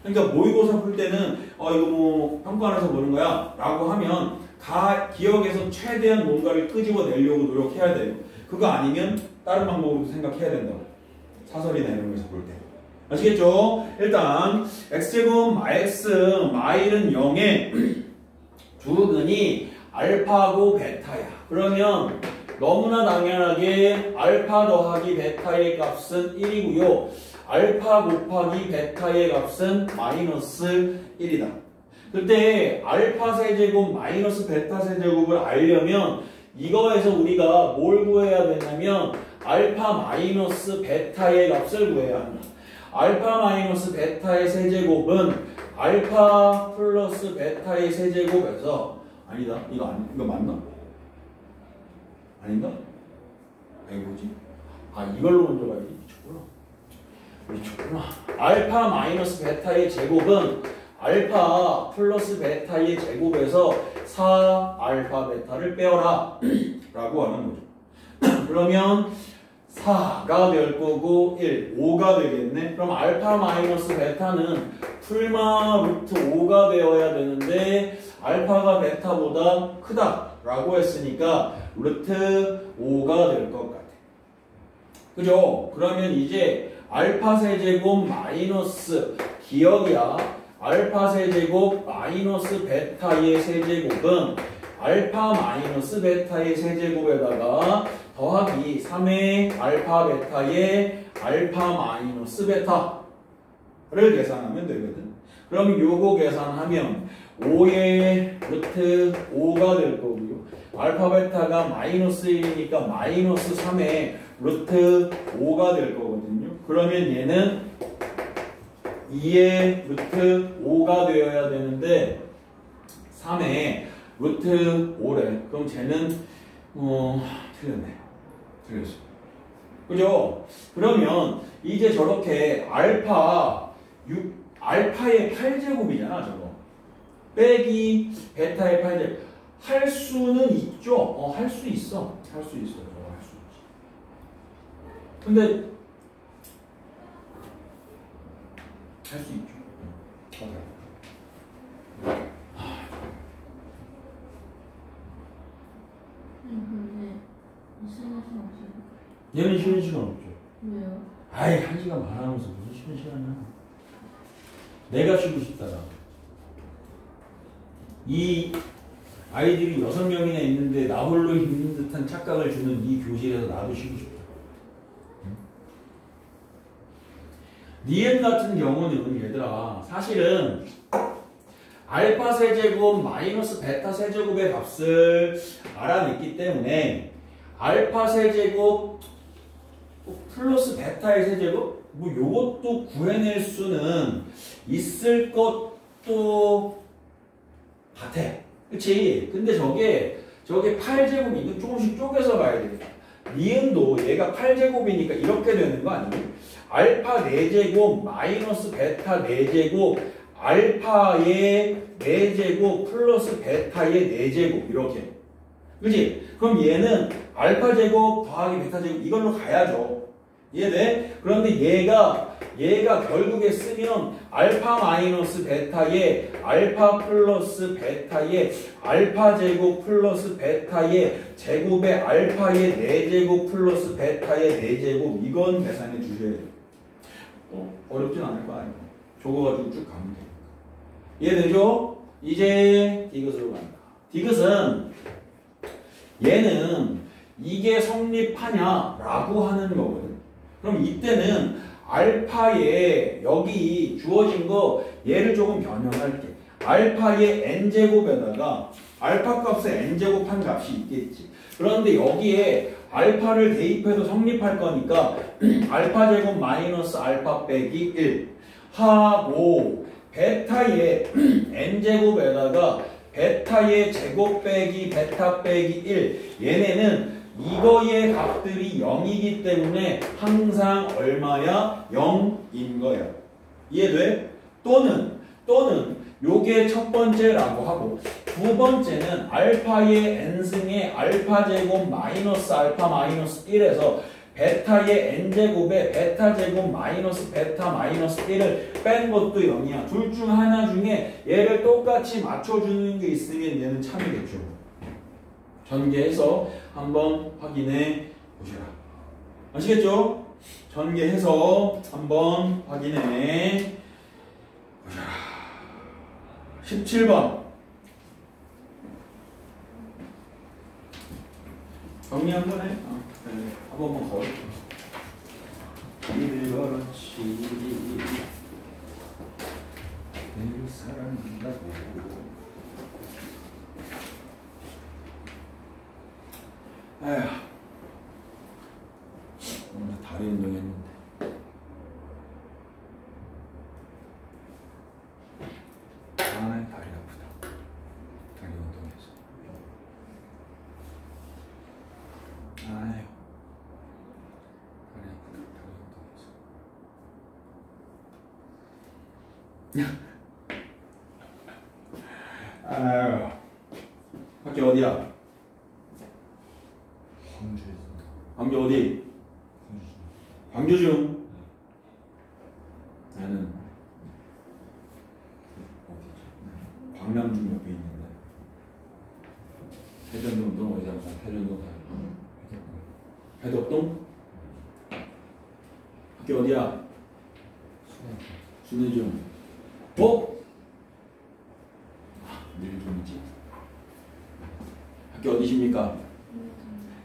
그러니까 모의고사 풀 때는 이거 뭐 평가원에서 보는 거야 라고 하면 기억에서 최대한 뭔가를 끄집어내려고 노력해야 돼요. 그거 아니면 다른 방법으로 생각해야 된다고. 사설이나 이런 거에서 볼 때. 아시겠죠? 일단 x제곱 x 마일은 0에 두근이 알파고 베타야. 그러면 너무나 당연하게 알파 더하기 베타의 값은 1이고요. 알파 곱하기 베타의 값은 마이너스 1이다. 그때 알파 세제곱 마이너스 베타 세제곱을 알려면 이거에서 우리가 뭘 구해야 되냐면 알파 마이너스 베타의 값을 구해야 한다. 알파 마이너스 베타의 세제곱은 알파 플러스 베타의 세제곱에서 아니다. 이거 맞나? 아닌가? 이거 뭐지? 이걸로 먼저 가야지. 미쳤구나. 알파 마이너스 베타의 제곱은 알파 플러스 베타의 제곱에서 4 알파 베타를 빼어라 라고 하는 거죠. 그러면 4가 될 거고 1, 5가 되겠네. 그럼 알파 마이너스 베타는 풀마 루트 5가 되어야 되는데 알파가 베타보다 크다라고 했으니까 루트 5가 될 것 같아. 그죠? 그러면 이제 알파 세제곱 마이너스 기억이야. 알파 세제곱 마이너스 베타의 세제곱은 알파 마이너스 베타의 세제곱에다가 더하기 3의 알파 베타의 알파 마이너스 베타를 계산하면 되거든. 그럼 요거 계산하면 5의 루트 5가 될 거고요. 알파 베타가 마이너스 1이니까 마이너스 3의 루트 5가 될 거거든요. 그러면 얘는 2의 루트 5가 되어야 되는데 3의 루트 5래. 그럼 쟤는 틀렸네. 틀렸어. 그죠? 그러면 이제 저렇게 알파의 8제곱이잖아 저거. 빼기 베타의 8제곱. 할 수는 있죠? 할 수 있어. 할 수 있어. 저거 할 수 있지. 근데 할 수 있죠. 근데 쉬는 시간 없어요. 얘는 쉬는 시간 없죠. 왜요? 아이, 1시간 반 하면서 무슨 쉬는 시간이야. 내가 쉬고 싶다라. 이 아이들이 6명이나 있는데 나 홀로 있는 듯한 착각을 주는 이 교실에서 나도 쉬고 싶다. 니은 같은 경우는 얘들아 사실은 알파 세제곱 마이너스 베타 세제곱의 값을 알아냈기 때문에 알파 세제곱 플러스 베타의 세제곱 뭐 요것도 구해낼 수는 있을 것도 같아. 그치? 근데 저게 8제곱이 이거 조금씩 쪼개서 봐야 되겠다. 니은도 얘가 8제곱이니까 이렇게 되는 거 아니에요? 알파 4제곱 마이너스 베타 4제곱 알파의 4제곱 플러스 베타의 4제곱 이렇게. 그치? 그럼 얘는 알파 제곱 더하기 베타 제곱 이걸로 가야죠. 이해돼? 그런데 얘가 결국에 쓰면 알파 마이너스 베타의 알파 플러스 베타의 알파 제곱 플러스 베타의 제곱의 알파의 4제곱 플러스 베타의 4제곱 이건 계산해 주셔야 돼요. 어렵진 않을 거 아니에요. 저거 가지고 쭉 가면 돼요. 이해되죠? 이제 디귿으로 간다. 디귿은 얘는 이게 성립하냐라고 하는 거거든. 그럼 이때는 알파에 여기 주어진 거 얘를 조금 변형할게. 알파의 n제곱에다가 알파 값에 n제곱한 값이 있겠지. 그런데 여기에 알파를 대입해도 성립할 거니까 알파 제곱 마이너스 알파 빼기 1 하고 베타의 n제곱에다가 베타의 제곱 빼기 베타 빼기 1 얘네는 이거의 값들이 0이기 때문에 항상 얼마야? 0인 거야. 이해돼? 또는 요게 첫 번째라고 하고 두 번째는 알파의 n승의 알파 제곱 마이너스 알파 마이너스 1에서 베타의 n제곱에 베타 제곱 마이너스 베타 마이너스 1을 뺀 것도 0이야. 둘 중 하나 중에 얘를 똑같이 맞춰주는 게 있으면 얘는 참이겠죠. 전개해서 한번 확인해 보시라. 아시겠죠? 전개해서 한번 확인해 보시라. 17번 정리 한번 해. 한 번만 걸어. 길을 걸었지 늘 사랑한다고. 에휴, 오늘 다리 운동했는데. 아, 다리 아프다. 다리 운동해서. 아유, 다리 아프다. 다리 운동해서. 아유, 학교 어디야? 광주에서. 광주 어디? 광주 중. 나는 광남 중 옆에 있는데. 해전동 너 어디서 해전동 사. 해덕동? 학교 어디야? 순회중. 어? 밀중이지. 학교 어디십니까?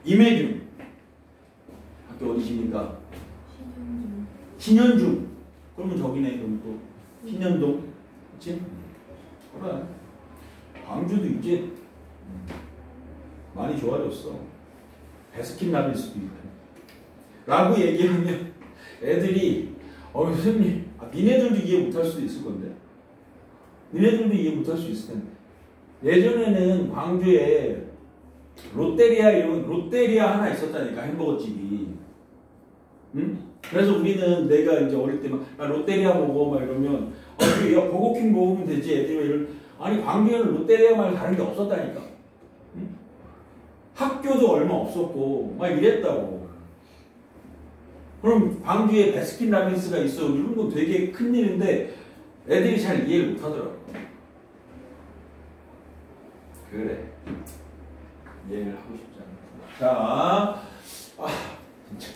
임해중. 학교 어디십니까? 신현중. 그러면 저기네. 그럼 또 신현동. 그치? 그래. 광주도 이제 많이 좋아졌어. 베스킨라빈스도 있고. 라고 얘기하면 애들이 선생님 니네들도 이해 못할 수도 있을 건데 니네들도 이해 못할 수 있을 텐데 예전에는 광주에 롯데리아 하나 있었다니까 햄버거집이. 응? 그래서 우리는 내가 이제 어릴 때 막 롯데리아 먹어 막 이러면 야 버거킹 먹으면 되지 애들이 이런. 아니 광주에는 롯데리아 말고 다른 게 없었다니까. 응? 학교도 얼마 없었고 막 이랬다고. 그럼 광주에 베스킨라빈스가 있어 이런 건 되게 큰일인데 애들이 잘 이해를 못하더라고. 그래 이해를 하고 싶지 않아. 자, 진짜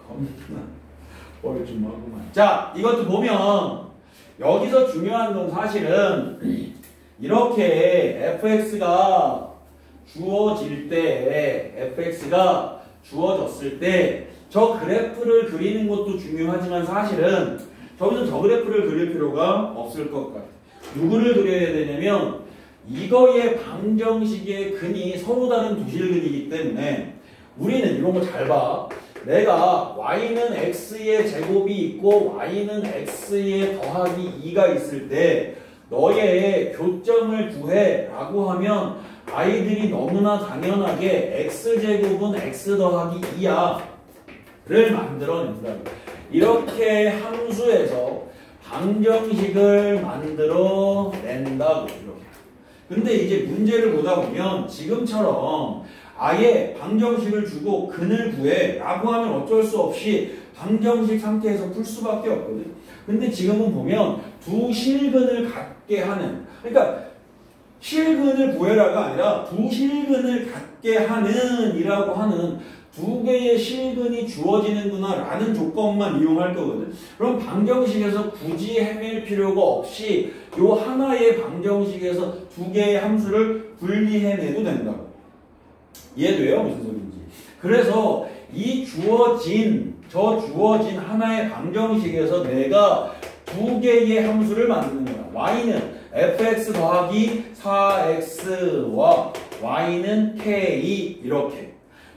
겁나 뻘쭘하구만. 자, 이것도 보면 여기서 중요한 건 사실은 이렇게 fx가 주어질 때 fx가 주어졌을 때 저 그래프를 그리는 것도 중요하지만 사실은 저기서 저 그래프를 그릴 필요가 없을 것 같아요. 누구를 그려야 되냐면 이거의 방정식의 근이 서로 다른 두실근이기 때문에 우리는 이런 거 잘 봐. 내가 y는 x의 제곱이 있고 y는 x의 더하기 2가 있을 때 너의 교점을 구해 라고 하면 아이들이 너무나 당연하게 x제곱은 x 더하기 2야 를 만들어낸다고. 이렇게 함수에서 방정식을 만들어낸다고. 이렇게. 근데 이제 문제를 보다 보면 지금처럼 아예 방정식을 주고 근을 구해 라고 하면 어쩔 수 없이 방정식 상태에서 풀 수밖에 없거든. 근데 지금은 보면 두 실근을 갖게 하는, 그러니까 실근을 구해라가 아니라 두 실근을 갖게 하는 이라고 하는 두 개의 실근이 주어지는구나 라는 조건만 이용할 거거든. 그럼 방정식에서 굳이 헤맬 필요가 없이 요 하나의 방정식에서 두 개의 함수를 분리해내도 된다고. 이해돼요? 무슨 소리인지. 그래서 이 주어진 하나의 방정식에서 내가 두 개의 함수를 만드는 거야. y는 fx 더하기 4x와 y는 k 이렇게.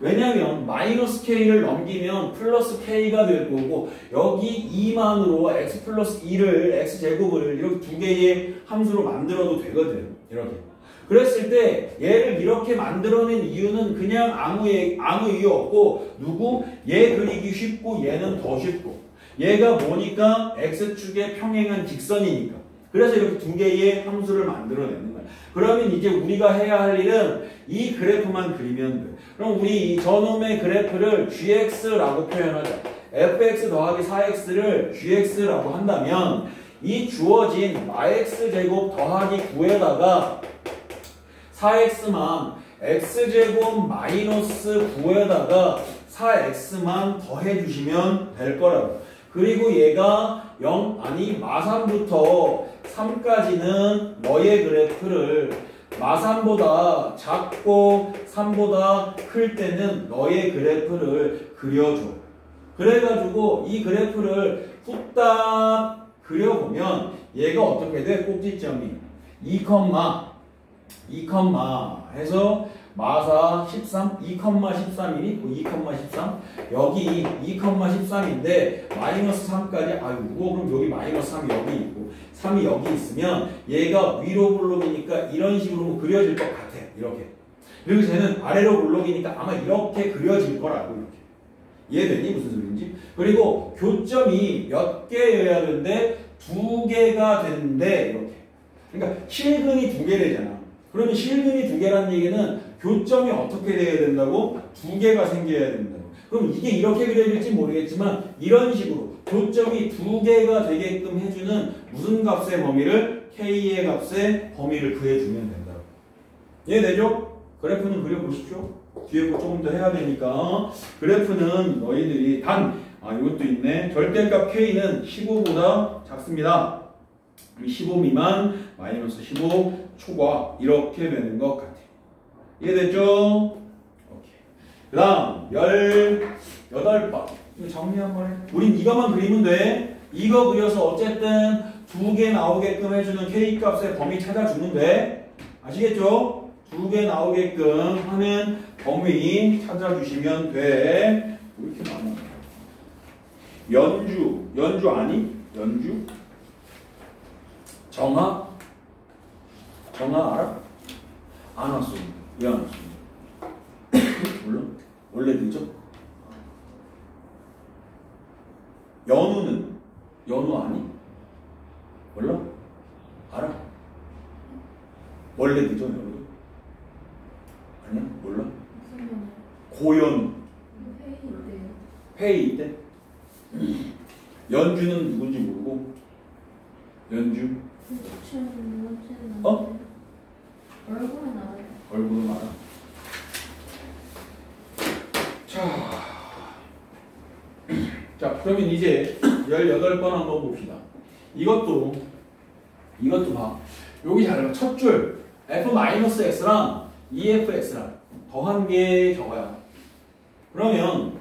왜냐면 마이너스 k를 넘기면 플러스 k가 될 거고 여기 2만으로 x 플러스 2를 x제곱을 이렇게 두 개의 함수로 만들어도 되거든. 이렇게. 그랬을 때 얘를 이렇게 만들어낸 이유는 그냥 아무 이유 없고 누구? 얘 그리기 쉽고 얘는 더 쉽고 얘가 뭐니까 x축의 평행한 직선이니까. 그래서 이렇게 두 개의 함수를 만들어내는 거야. 그러면 이제 우리가 해야 할 일은 이 그래프만 그리면 돼. 그럼 우리 이 저놈의 그래프를 gx라고 표현하자. fx 더하기 4x를 gx라고 한다면 이 주어진 x제곱 더하기 9에다가 4x만 x제곱 마이너스 9에다가 4x만 더해주시면 될 거라고. 그리고 얘가 마3부터 3까지는 너의 그래프를 마3보다 작고 3보다 클 때는 너의 그래프를 그려줘. 그래가지고 이 그래프를 후딱 그려보면 얘가 어떻게 돼? 꼭지점이 2, 해서 마사 13, 2,13이니 2,13 여기 2,13인데 마이너스 3까지 아유 무거워. 그럼 여기 마이너스 3이 여기 있고 3이 여기 있으면 얘가 위로 볼록이니까 이런 식으로 그려질 것 같아. 이렇게. 그리고 쟤는 아래로 볼록이니까 아마 이렇게 그려질 거라고. 이렇게. 이해되니? 무슨 소리인지? 그리고 교점이 몇 개여야 되는데 2개가 된대. 이렇게. 그러니까 실근이 2개 되잖아. 그러면 실근이 2개라는 얘기는 교점이 어떻게 돼야 된다고? 2개가 생겨야 된다고. 그럼 이게 이렇게 그려질지 모르겠지만 이런 식으로 교점이 두 개가 되게끔 해주는 무슨 값의 범위를 K의 값의 범위를 구해주면 된다. 이해되죠? 그래프는 그려보십시오. 뒤에 거 조금 더 해야 되니까 그래프는 너희들이 이것도 있네. 절대값 K는 15보다 작습니다. 15 미만 마이너스 15 초과 이렇게 되는 것 같아요. 이해됐죠? 그 다음 18번 이거 정리 한번 해. 우린 이거만 그리면 돼. 이거 그려서 어쨌든 두 개 나오게끔 해주는 K값의 범위 찾아주면 돼. 아시겠죠? 두 개 나오게끔 하는 범위 찾아주시면 돼. 왜 이렇게 많아? 연주 아니? 연주? 정아 알아? 안 왔어. 왜 안 왔어? 물론 원래 늦어? 연우 아니? 몰라? 알아? 원래 늦어 연우? 아니야? 몰라? 고연우 회의 때 연주는 누군지 모르고 연주 얼굴은 알아요. 얼굴은 알아? 자, 그러면 이제 18번 한번 봅시다. 이것도 봐. 여기 잘 봐. 첫 줄 f-x랑 EFX랑 더한 게 저거야. 그러면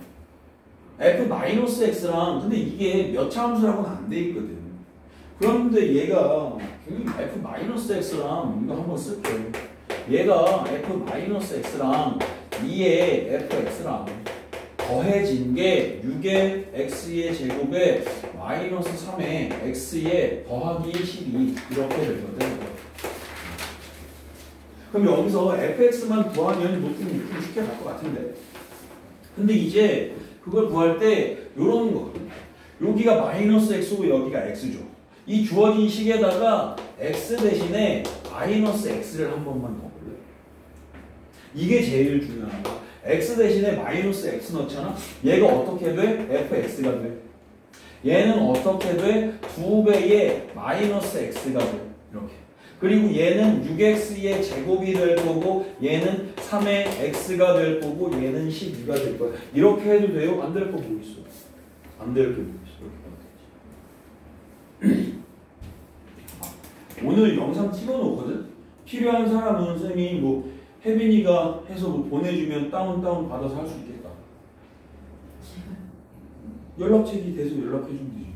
f-x랑 근데 이게 몇 차함수라고는 안 돼 있거든. 그런데 얘가 f-x랑 이거 한번 쓸게. 얘가 f-x랑 2의 fx랑 더해진 게 6의 x의 제곱에 마이너스 3의 x의 더하기 12 이렇게 되거든. 그럼 여기서 fx만 구하면 좀 쉽게 갈 것 같은데. 근데 이제 그걸 구할 때 요런 거. 여기가 마이너스 x고 여기가 x죠. 이 주어진 식에다가 x 대신에 마이너스 x를 한 번만 넣어볼래? 이게 제일 중요한 거. x 대신에 마이너스 x 넣잖아? 얘가 어떻게 돼? fx가 돼. 얘는 어떻게 돼? 2배의 마이너스 x가 돼. 이렇게. 그리고 얘는 6x의 제곱이 될 거고 얘는 3의 x가 될 거고 얘는 12가 될 거야. 이렇게 해도 돼요? 안 될 거 뭐 있어? 안 될 게 뭐 있어? 이렇게 하면 되지. 오늘 영상 찍어놓거든? 필요한 사람은 선생님이 뭐 혜빈이가 해서 뭐 보내주면 다운 받아서 할 수 있겠다. 연락책이 돼서 연락해주면 되지.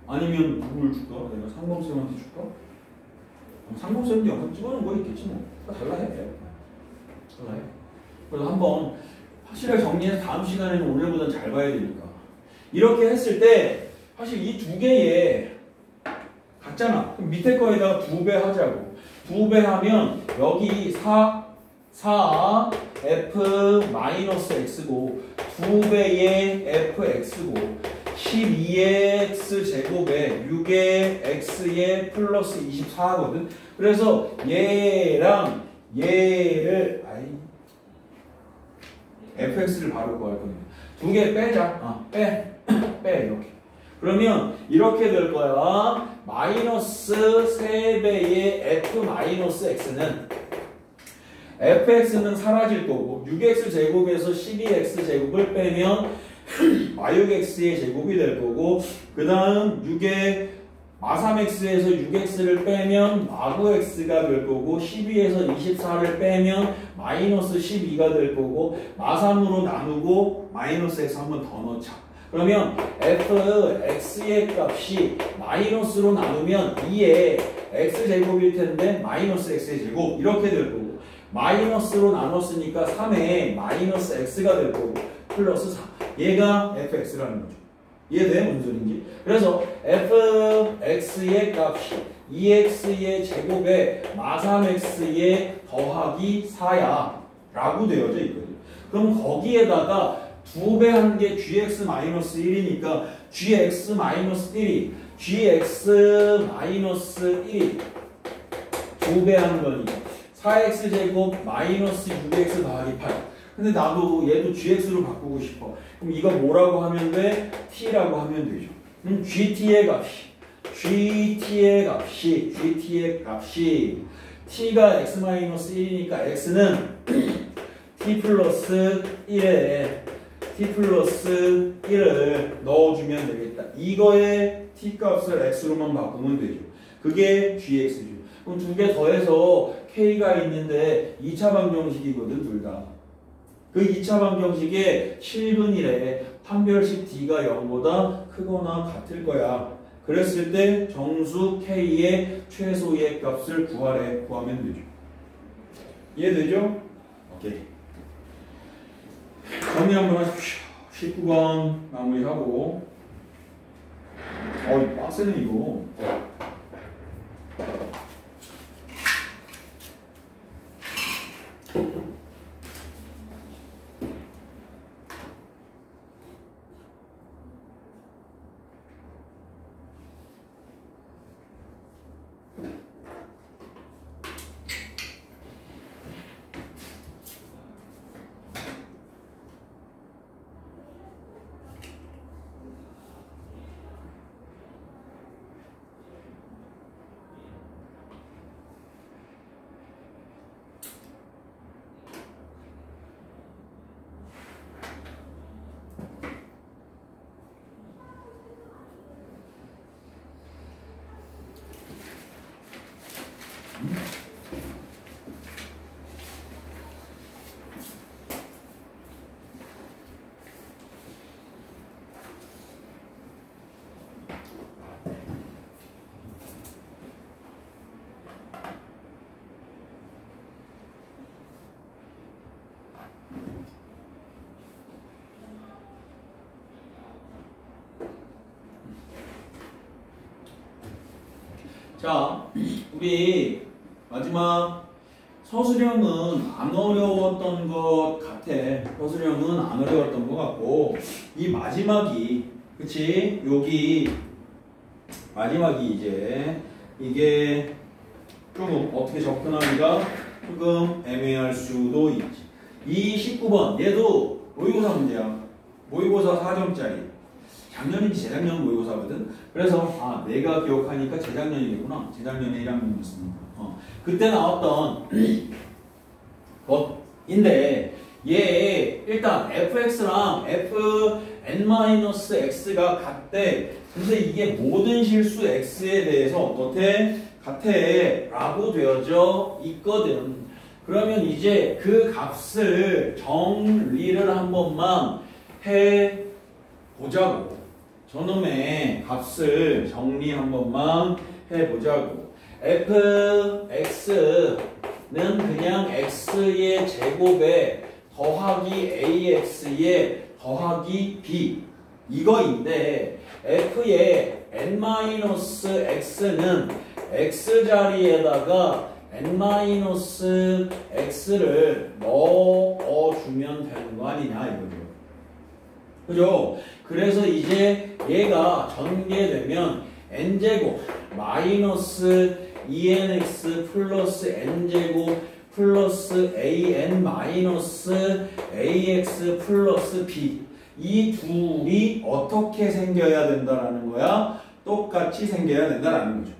아니면 누구를 줄까? 내가 상범쌤한테 줄까? 상범쌤도 영상 찍어놓은 거 있겠지 뭐. 달라해. 그래서 한번 확실하게 정리해서 다음 시간에는 오늘보다 잘 봐야 되니까. 이렇게 했을 때 사실 이 두 개에 같잖아. 그럼 밑에 거에다가 2배 하자고. 2배 하면 여기 4 f-x고 2배의 fx고 12의 x제곱에 6의 x의 플러스 24거든. 그래서 얘랑 얘를 fx를 바로 구할 겁니다. 두 개 빼자. 빼 이렇게. 그러면 이렇게 될 거야. 마이너스 3배의 f-x는 fx는 사라질 거고 6x 제곱에서 12x 제곱을 빼면 마육x의 제곱이 될 거고 그 다음 6의 마3x에서 6x를 빼면 마9x가 될 거고 12에서 24를 빼면 마이너스 12가 될 거고 마3으로 나누고 마이너스 x 한 번 더 넣자. 그러면 fx의 값이 마이너스로 나누면 2의 x제곱일 텐데 마이너스 x의 제곱 이렇게 될 거고 마이너스로 나눴으니까 3에 마이너스 x가 될 거고 플러스 4 얘가 fx라는 거죠. 이해돼? 무슨 소린지? 그래서 fx의 값이 2x의 제곱에 마3x의 더하기 4야 라고 되어져 있거든요. 그럼 거기에다가 2배 한 게 gx-1이니까 gx-1이 gx-1이 2배 한 거니까 4x제곱 마이너스 6x 더하기 8 근데 나도 얘도 gx로 바꾸고 싶어. 그럼 이거 뭐라고 하면 돼? t라고 하면 되죠. 그럼 gt의 값이 t가 x-1이니까 x는 t 플러스 1을 넣어주면 되겠다. 이거의 t 값을 x로만 바꾸면 되죠. 그게 gx죠. 그럼 두 개 더해서 k가 있는데 2차 방정식이거든, 둘 다. 그 2차 방정식에 7분일에 판별식 d가 0보다 크거나 같을 거야. 그랬을 때 정수 k의 최소의 값을 구하면 되죠. 이해되죠? 오케이. 정리 한번 하십시오. 19번 마무리하고. 빡세네 이거. 자, 우리 마지막 서술형은 안 어려웠던 것 같아. 서술형은 안 어려웠던 것 같고, 이 마지막이, 그치? 여기 마지막이 이제 이게 조금 어떻게 접근하기가 조금 애매할 수도 있지. 이 19번 얘도 모의고사 문제야. 모의고사 4점짜리. 작년인지 재작년 모의고사거든. 그래서 내가 기억하니까 재작년이겠구나. 재작년에 1학년이었습니다. 그때 나왔던 것인데 얘 일단 fx랑 fn-x가 같대. 근데 이게 모든 실수 x에 대해서 어떻게 같애 라고 되어져 있거든. 그러면 이제 그 값을 정리를 한 번만 해보자고. 저놈의 값을 정리 한 번만 해보자고. fx는 그냥 x의 제곱에 더하기 ax의 더하기 b 이거인데 f의 n-x는 x자리에다가 n-x를 넣어주면 되는 거 아니냐 이거죠. 그죠? 그래서 이제 얘가 전개되면 n제곱 마이너스 2nx 플러스 n제곱 플러스 an 마이너스 ax 플러스 b 이 둘이 어떻게 생겨야 된다라는 거야? 똑같이 생겨야 된다라는 거죠.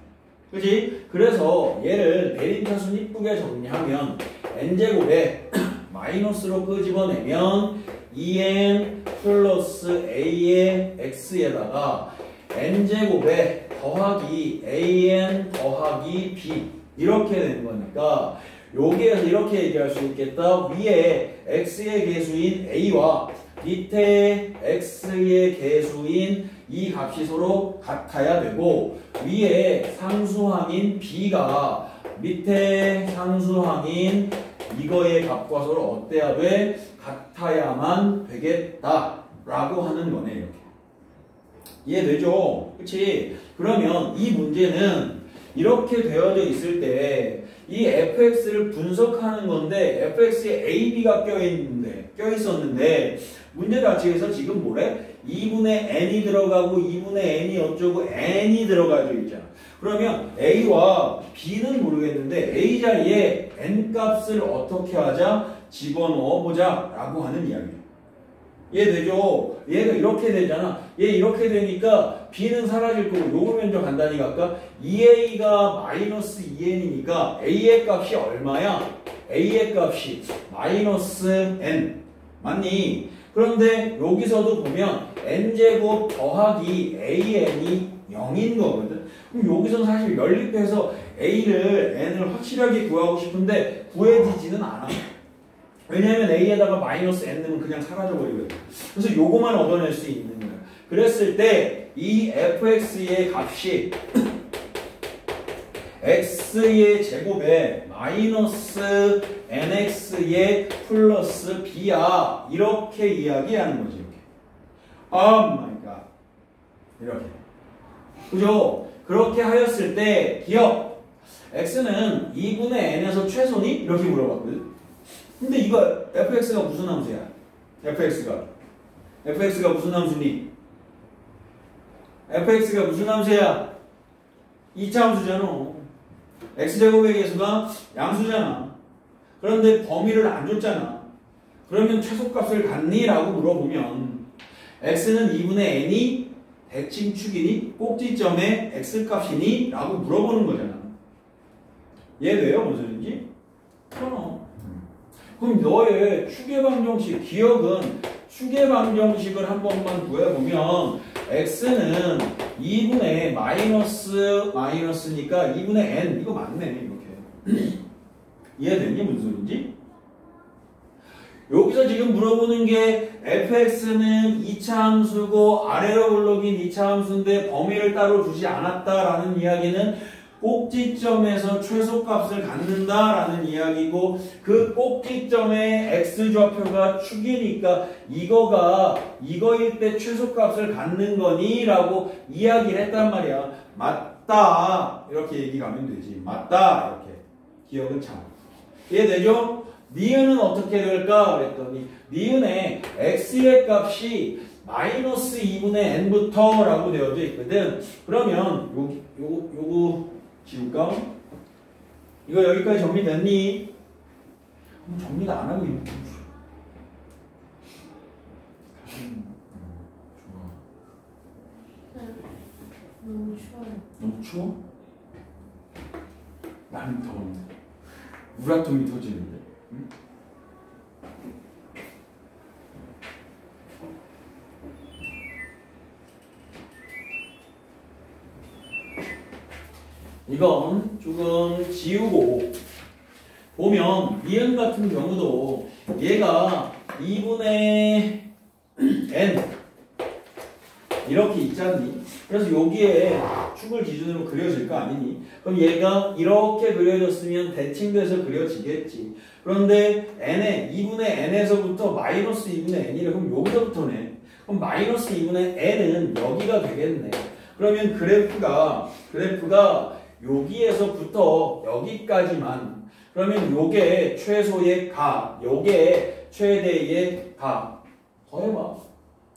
그치? 그래서 얘를 내림차순 이쁘게 정리하면 n제곱에 마이너스로 끄집어내면 2n 플러스 a의 x에다가 n제곱에 더하기 an 더하기 b 이렇게 된 거니까 여기에서 이렇게 얘기할 수 있겠다. 위에 x의 개수인 a와 밑에 x의 개수인 이 값이 서로 같아야 되고 위에 상수항인 b가 밑에 상수항인 이거의 값과 서로 어때야 돼? 같아야만 되겠다라고 하는 거네. 이렇게 이해되죠? 그치? 그러면 이 문제는 이렇게 되어져 있을 때 이 fx를 분석하는 건데 fx에 a, b가 껴있었는데 문제 자체에서 지금 뭐래? 2분의 n이 들어가고 2분의 n이 어쩌고 n이 들어가져 있잖아. 그러면 A와 B는 모르겠는데 A 자리에 N 값을 어떻게 하자? 집어넣어 보자 라고 하는 이야기예요. 이해되죠? 얘가 이렇게 되잖아. 얘 이렇게 되니까 B는 사라질 거고 요거 면적 간다니까 아까 2A가 마이너스 2N이니까 A의 값이 얼마야? A의 값이 마이너스 N 맞니? 그런데 여기서도 보면 N제곱 더하기 AN이 0인 거거든. 그럼 여기서는 사실 연립해서 A를 N을 확실하게 구하고 싶은데 구해지지는 않아. 왜냐하면 A에다가 마이너스 N 넣으면 그냥 사라져버리거든. 그래서 요거만 얻어낼 수 있는 거야. 그랬을 때 이 fx의 값이 x의 제곱에 마이너스 nx의 플러스 b야. 이렇게 이야기하는 거지. 이렇게. Oh my god. 이렇게. 그죠? 그렇게 하였을 때 기억. x는 2분의 n에서 최소니? 이렇게 물어봤거든. 근데 이거 fx가 무슨 함수야? fx가 무슨 함수니? fx가 무슨 함수야? 2차 함수잖아. x제곱의 개수가 양수잖아. 그런데 범위를 안 줬잖아. 그러면 최소값을 갖니? 라고 물어보면 x는 2분의 n이 대칭축이니? 꼭지점의 x값이니? 라고 물어보는 거잖아. 이해돼요? 무슨 소리인지? 그럼 너의 추계방정식 기억은 추계방정식을 한 번만 구해보면 x는 2분의 마이너스니까 2분의 n 이거 맞네 이렇게. 이해됐니? 무슨 소리인지? 여기서 지금 물어보는 게 fx는 2차 함수고 아래로 올라긴 2차 함수인데 범위를 따로 주지 않았다라는 이야기는 꼭지점에서 최소값을 갖는다라는 이야기고 그 꼭지점의 x좌표가 축이니까 이거일 때 최소값을 갖는 거니? 라고 이야기를 했단 말이야. 맞다 이렇게 얘기 가면 되지. 맞다 이렇게. 기억은 참. 이해되죠? 니은은 어떻게 될까? 그랬더니 니은의 x의 값이 마이너스 2분의 n부터 라고 되어져 있거든. 그러면 요거 지울까? 이거 여기까지 정리됐니? 정리가 안 하고 있는 거지. 너무 추워요. 너무 추워? 나는 더운데. 우라통이 터지는데. 응? 이건 조금 지우고 보면 니은 같은 경우도 얘가 2분의 n 이렇게 있잖니? 그래서 여기에 축을 기준으로 그려질 거 아니니? 그럼 얘가 이렇게 그려졌으면 대칭돼서 그려지겠지. 그런데 n에 2분의 n에서부터 마이너스 2분의 n이래. 그럼 여기서부터네. 그럼 마이너스 2분의 n은 여기가 되겠네. 그러면 그래프가 여기에서부터 여기까지만. 그러면 요게 최소의 가, 요게 최대의 가. 더해봐.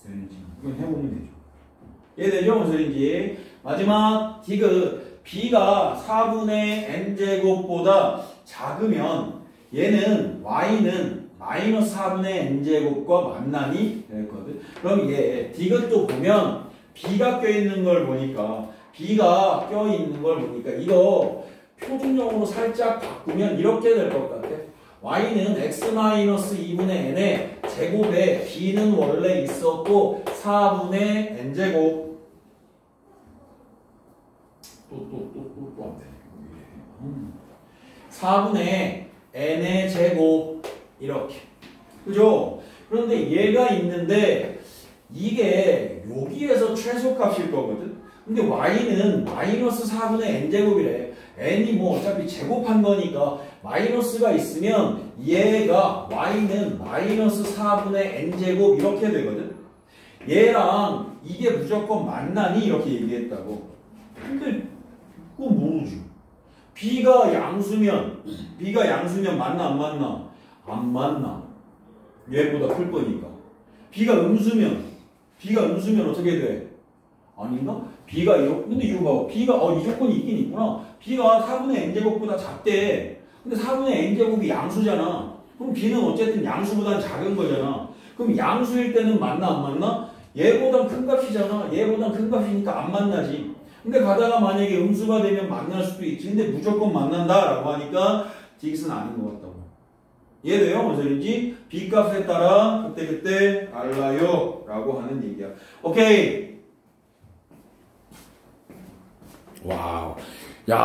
되는지. 이건 해보면 되죠. 이해되죠? 무슨 소리인지. 마지막 디귿. b가 4분의 n제곱보다 작으면 얘는 y는 마이너스 4분의 n제곱과 만나니? 이랬거든. 그럼 얘 디귿도 보면 b가 껴있는 걸 보니까 이거 표준형으로 살짝 바꾸면 이렇게 될 것 같아. y는 x-2분의 n의 제곱에 b는 원래 있었고 4분의 n제곱 또 안 되네. 4분의 n의 제곱 이렇게. 그죠? 그런데 얘가 있는데 이게 여기에서 최소값일 거거든. 근데 y는 마이너스 4분의 n제곱이래. n이 뭐 어차피 제곱한 거니까 마이너스가 있으면 얘가 y는 마이너스 4분의 n제곱 이렇게 되거든. 얘랑 이게 무조건 만나니? 이렇게 얘기했다고. 근데 그건 모르지. b가 양수면 만나 안 만나? 안 만나. 얘보다 클 거니까. b가 음수면 어떻게 돼? 아닌가? B가 근데 이거 봐. B가 이 조건이 있긴 있구나. B가 4분의 n제곱보다 작대. 근데 4분의 n제곱이 양수잖아. 그럼 B는 어쨌든 양수보다 작은 거잖아. 그럼 양수일 때는 맞나 안 맞나? 얘보단 큰 값이잖아. 얘보단 큰 값이니까 안 만나지. 근데 가다가 만약에 음수가 되면 만날 수도 있지. 근데 무조건 만난다라고 하니까 DX는 아닌 것 같다고. 이해돼요? 무슨 소리인지? B 값에 따라 그때 달라요 라고 하는 얘기야. 오케이. 와우. 야.